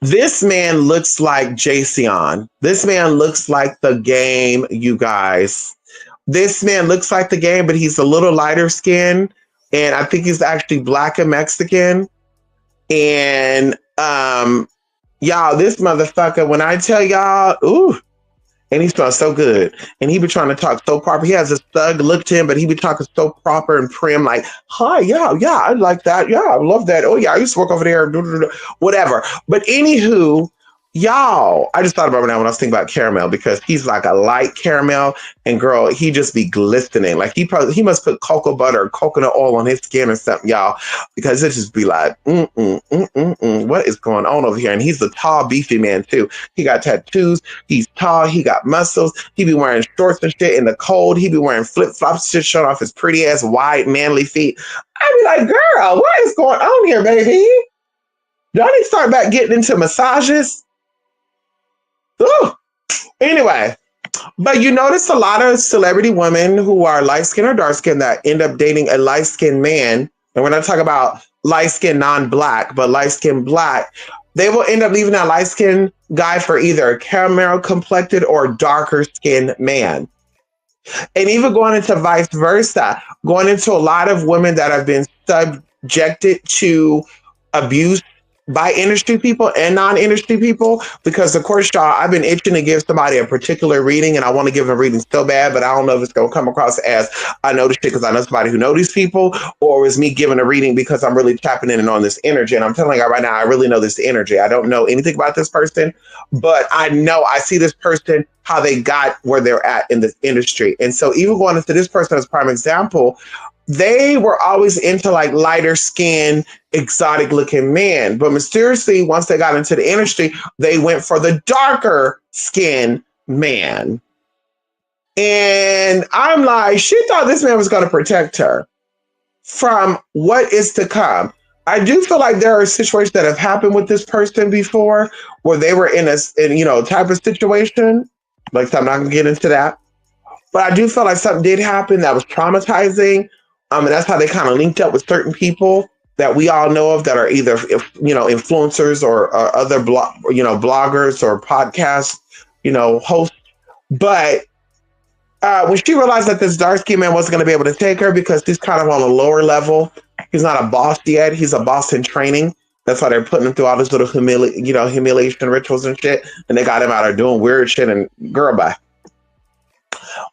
This man looks like Jason. This man looks like the game, you guys. This man looks like the game, but he's a little lighter skinned, and I think he's actually black and Mexican. And y'all, this motherfucker, when I tell y'all, ooh, and he smells so good. And he be trying to talk so proper. He has this thug look to him, but he be talking so proper and prim, like, hi, yeah, I like that. Yeah, I love that. Oh, yeah, I used to work over there, whatever. But anywho, y'all, I just thought about it now when I was thinking about caramel because he's like a light caramel, and girl, he just be glistening. Like he must put cocoa butter or coconut oil on his skin or something, y'all, because it just be like, what is going on over here? And he's a tall, beefy man too. He got tattoos. He's tall. He got muscles. He be wearing shorts and shit in the cold. He be wearing flip flops, shit showing off his pretty ass wide manly feet. I be like, girl, what is going on here, baby? Y'all need to start back getting into massages. Ooh. Anyway, but you notice a lot of celebrity women who are light skinned or dark skinned that end up dating a light skinned man. And we're not talking about light skinned non black, but light skinned black. They will end up leaving that light skinned guy for either a caramel complected or darker skinned man. And even going into vice versa, going into a lot of women that have been subjected to abuse by industry people and non-industry people, because of course, y'all, I've been itching to give somebody a particular reading, and I want to give a reading so bad, but I don't know if it's going to come across as I know this shit because I know somebody who knows these people, or is me giving a reading because I'm really tapping in and on this energy. And I'm telling you right now, I really know this energy. I don't know anything about this person, but I know I see this person, how they got where they're at in this industry. And so even going into this person as a prime example, they were always into like lighter skin, exotic looking men. But mysteriously, once they got into the industry, they went for the darker skin man. And I'm like, she thought this man was going to protect her from what is to come. I do feel like there are situations that have happened with this person before where they were in type of situation. Like, so I'm not going to get into that. But I do feel like something did happen that was traumatizing. And that's how they kind of linked up with certain people that we all know of that are either, influencers or other bloggers or podcast, hosts. But when she realized that this dark skinned man wasn't going to be able to take her because he's kind of on a lower level, he's not a boss yet. He's a boss in training. That's why they're putting him through all this little humiliation rituals and shit. And they got him out there doing weird shit and girl, bye.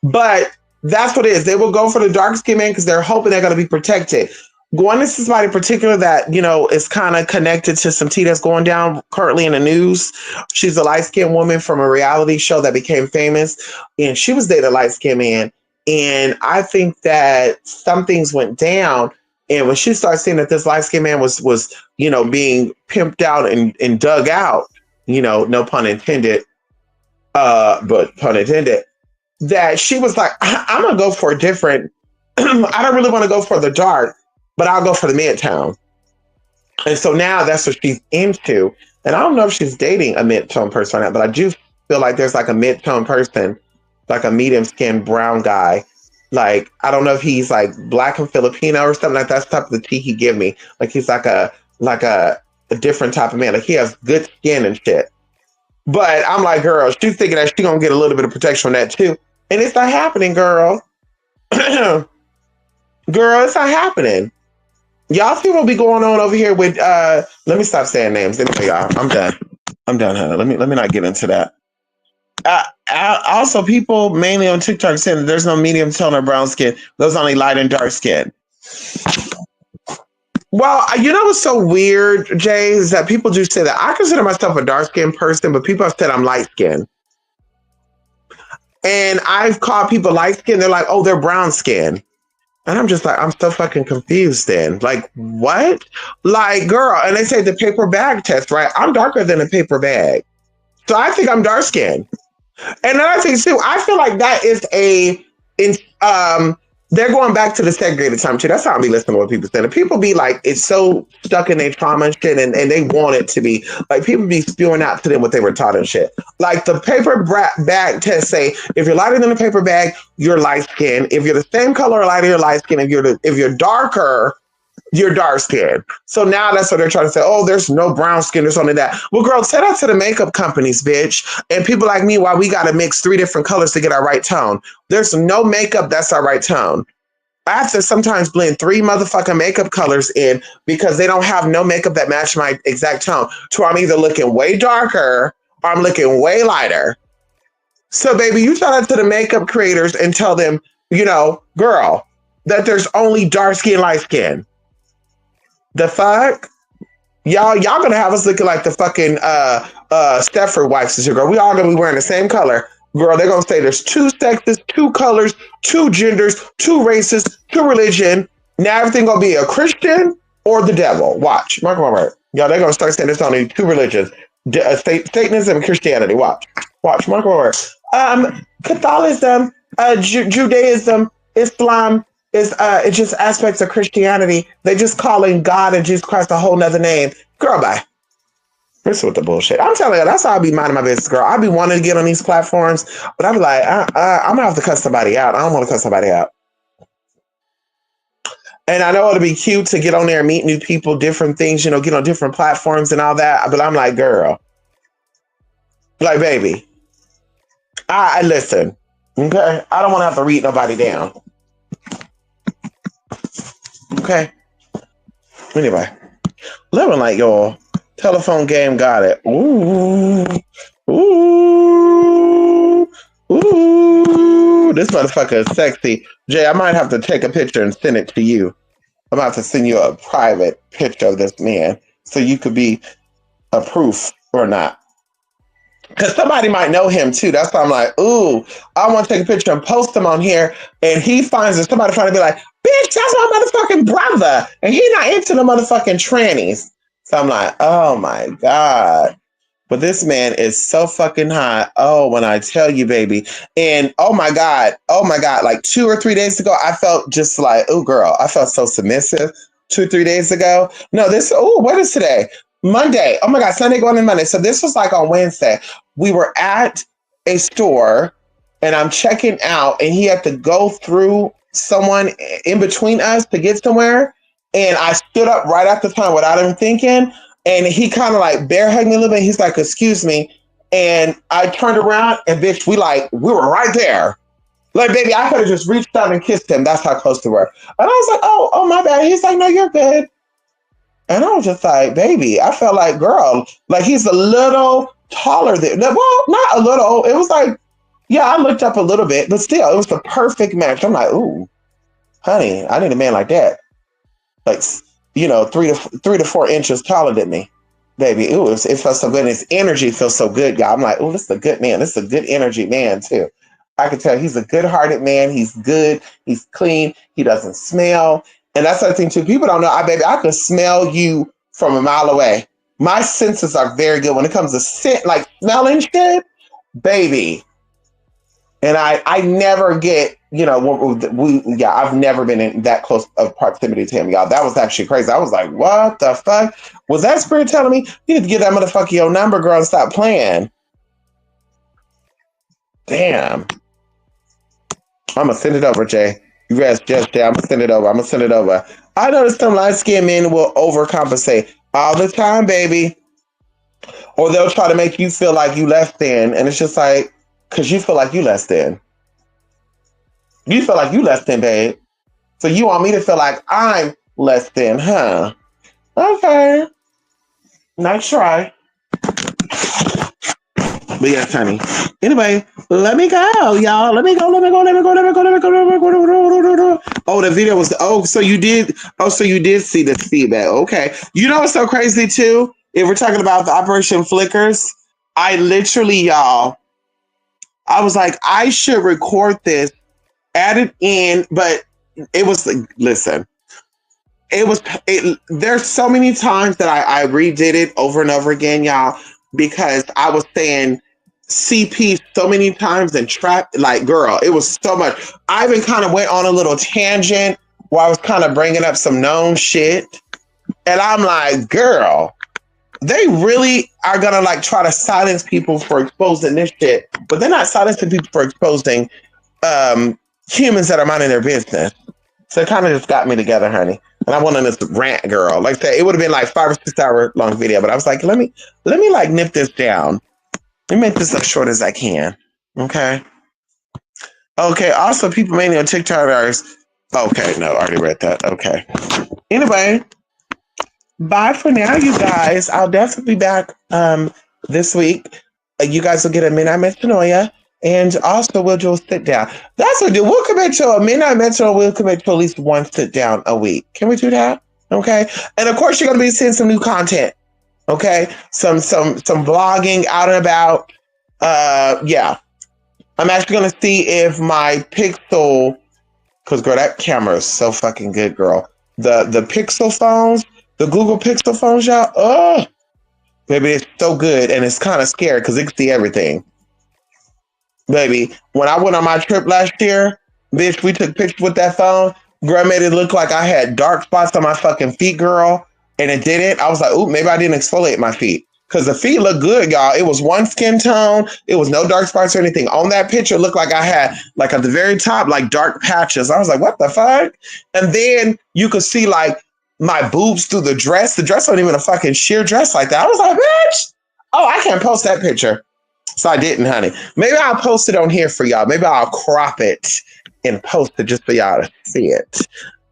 But that's what it is. They will go for the dark skinned man because they're hoping they're going to be protected. Going into somebody in particular that, is kind of connected to some tea that's going down currently in the news. She's a light skinned woman from a reality show that became famous, and she was dating a light skinned man. And I think that some things went down. And when she started seeing that this light skinned man was being pimped out and dug out, no pun intended, but pun intended, that she was like, I'm going to go for a different, I don't really want to go for the dark, but I'll go for the midtone. And so now that's what she's into. And I don't know if she's dating a midtone person or not, but I do feel like there's like a midtone person, like a medium skinned brown guy. Like, I don't know if he's like black and Filipino or something like that. That's the type of the tea he give me. Like he's like a different type of man. Like he has good skin and shit. But I'm like, girl, she's thinking that she's going to get a little bit of protection from that too. And it's not happening, girl. Girl, it's not happening. Y'all see what be going on over here with let me stop saying names. Anyway, y'all, I'm done, honey. Let me not get into that. Also, people mainly on TikTok saying that there's no medium tone or brown skin. There's only light and dark skin. Well, what's so weird, Jay, is that people do say that. I consider myself a dark skinned person, but people have said I'm light skinned. And I've called people light skinned. They're like, oh, they're brown skinned. And I'm just like, I'm so fucking confused then. Like, what? Like, girl, and they say the paper bag test, right? I'm darker than a paper bag. So I think I'm dark skinned. And another thing too, I feel like that is they're going back to the segregated time too. That's how I be listening to what people say. And people be like, it's so stuck in their trauma and shit, and they want it to be like people be spewing out to them what they were taught and shit. Like the bag test say, if you're lighter than the paper bag, you're light skinned. If you're the same color or lighter, you're light skinned. If you're darker, you're dark skinned. So now that's what they're trying to say. Oh, there's no brown skin, there's only that. Well, girl, say that to the makeup companies, bitch. And people like me, why we got to mix 3 different colors to get our right tone. There's no makeup that's our right tone. I have to sometimes blend 3 motherfucking makeup colors in because they don't have no makeup that match my exact tone. So I'm either looking way darker or I'm looking way lighter. So, baby, you tell that to the makeup creators and tell them, girl, that there's only dark skin, light skin. The fuck? Y'all gonna have us looking like the fucking Stepford wives this year, girl. We all gonna be wearing the same color. Girl, they're gonna say there's 2 sexes, 2 colors, 2 genders, 2 races, 2 religion. Now everything gonna be a Christian or the devil. Watch. Mark my word. Y'all, they're gonna start saying there's only 2 religions. Satanism and Christianity. Watch. Mark my word. Catholicism, Judaism, Islam, it's just aspects of Christianity. They just calling God and Jesus Christ a whole nother name. Girl, bye. This with the bullshit. I'm telling you, that's how I be minding my business, girl. I be wanting to get on these platforms, but I be like, I'm gonna have to cut somebody out. I don't want to cut somebody out. And I know it'll be cute to get on there and meet new people, different things, get on different platforms and all that. But I'm like, girl, like, baby, I listen. Okay, I don't want to have to read nobody down. Okay. Anyway, living like y'all. Telephone game got it. Ooh. This motherfucker is sexy. Jay, I might have to take a picture and send it to you. I'm about to send you a private picture of this man so you could be a proof or not. Because somebody might know him too. That's why I'm like, ooh, I want to take a picture and post him on here. And he finds it. Somebody trying to be like, bitch, that's my motherfucking brother. And he not into the motherfucking trannies. So I'm like, oh my God. But this man is so fucking hot. Oh, when I tell you, baby. And oh my God. Like 2 or 3 days ago, I felt just like, oh girl, I felt so submissive 2 or 3 days ago. No, what is today? Monday. Oh my God, Sunday going to Monday. So this was like on Wednesday. We were at a store and I'm checking out and he had to go through someone in between us to get somewhere. And I stood up right at the time without even thinking. And he kind of like bear hugged me a little bit. He's like, excuse me. And I turned around and bitch, we were right there. Like, baby, I could have just reached out and kissed him. That's how close we were. And I was like, oh, my bad. He's like, no, you're good. And I was just like, baby, I felt like, girl, like he's a little taller than, well, not a little. It was like, yeah, I looked up a little bit, but still, it was the perfect match. I'm like, ooh, honey, I need a man like that. Like, 3 to 4 inches taller than me, baby. It felt so good. And his energy feels so good, y'all. I'm like, oh, this is a good man. This is a good energy man, too. I can tell he's a good-hearted man. He's good. He's clean. He doesn't smell. And that's the other thing, too. People don't know, I can smell you from a mile away. My senses are very good when it comes to scent, like smelling shit, baby. And I never get, I've never been in that close of proximity to him, y'all. That was actually crazy. I was like, what the fuck? Was that spirit telling me you need to get that motherfucker your number, girl, and stop playing? Damn. I'm going to send it over, Jay. You rest, Jay. I'm going to send it over. I noticed some light-skinned men will overcompensate all the time, baby. Or they'll try to make you feel like you less than. And it's just like, because you feel like you less than. You feel like you less than, babe. So you want me to feel like I'm less than, huh? Okay. Nice try. But yes, honey. Anyway, let me go, y'all. Let me go. Oh, the video was, so you did see the feedback. Okay. You know what's so crazy too? If we're talking about the Operation Flickers, I literally, y'all, I was like, I should record this, add it in, but it was, listen, there's so many times that I redid it over and over again, y'all, because I was saying CP so many times and trap. Like, girl, it was so much. I even kind of went on a little tangent where I was kind of bringing up some known shit. And I'm like, girl, they really are gonna like try to silence people for exposing this shit, but they're not silencing people for exposing humans that are minding their business. So it kind of just got me together, honey. And I went on this rant, girl. Like that, it would have been like 5 or 6 hour long video, but I was like, let me like nip this down. Let me make this as short as I can. Okay. Okay. Also, people mainly on TikTok are. Okay, no, I already read that. Okay. Anyway, bye for now, you guys. I'll definitely be back this week. You guys will get a Midnight Metanoia. And also, we'll do a sit down. That's what we'll do. We'll commit to a Midnight Metanoia. We'll commit to at least one sit down a week. Can we do that? Okay. And of course, you're going to be seeing some new content. Okay. Some vlogging out and about. Yeah. I'm actually going to see if my Pixel, because, girl, that camera is so fucking good, girl. The Pixel phones, the Google Pixel phones, y'all. Oh, baby, it's so good. And it's kind of scary because it can see everything. Baby, when I went on my trip last year, bitch, we took pictures with that phone. Girl, made it look like I had dark spots on my fucking feet, girl. And it didn't. I was like, ooh, maybe I didn't exfoliate my feet. Because the feet look good, y'all. It was one skin tone. It was no dark spots or anything. On that picture, it looked like I had, like at the very top, like dark patches. I was like, what the fuck? And then you could see like my boobs through the dress. The dress wasn't even a fucking sheer dress like that. I was like, bitch, oh, I can't post that picture. So I didn't, honey. Maybe I'll post it on here for y'all. Maybe I'll crop it and post it just for y'all to see it.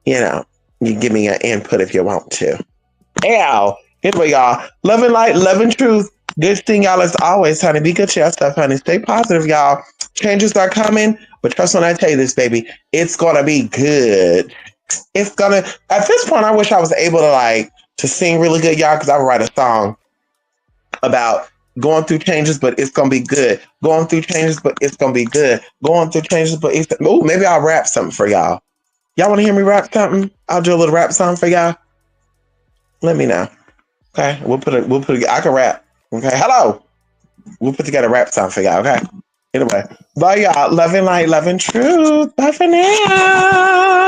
You know, you give me an input if you want to. Ow. Anyway, y'all. Love and light, love and truth. Good thing, y'all, as always, honey. Be good to your stuff, honey. Stay positive, y'all. Changes are coming, but trust when I tell you this, baby, it's going to be good. It's going to, at this point, I wish I was able to sing really good, y'all, because I would write a song about going through changes, but it's going to be good. Going through changes, but it's going to be good. Going through changes, but it's, oh, maybe I'll rap something for y'all. Y'all want to hear me rap something? I'll do a little rap song for y'all. Let me know. Okay, we'll put it. I can rap. Okay, hello. We'll put together a rap song for y'all. Okay. Anyway, bye y'all. Love and light, love and truth. Bye for now.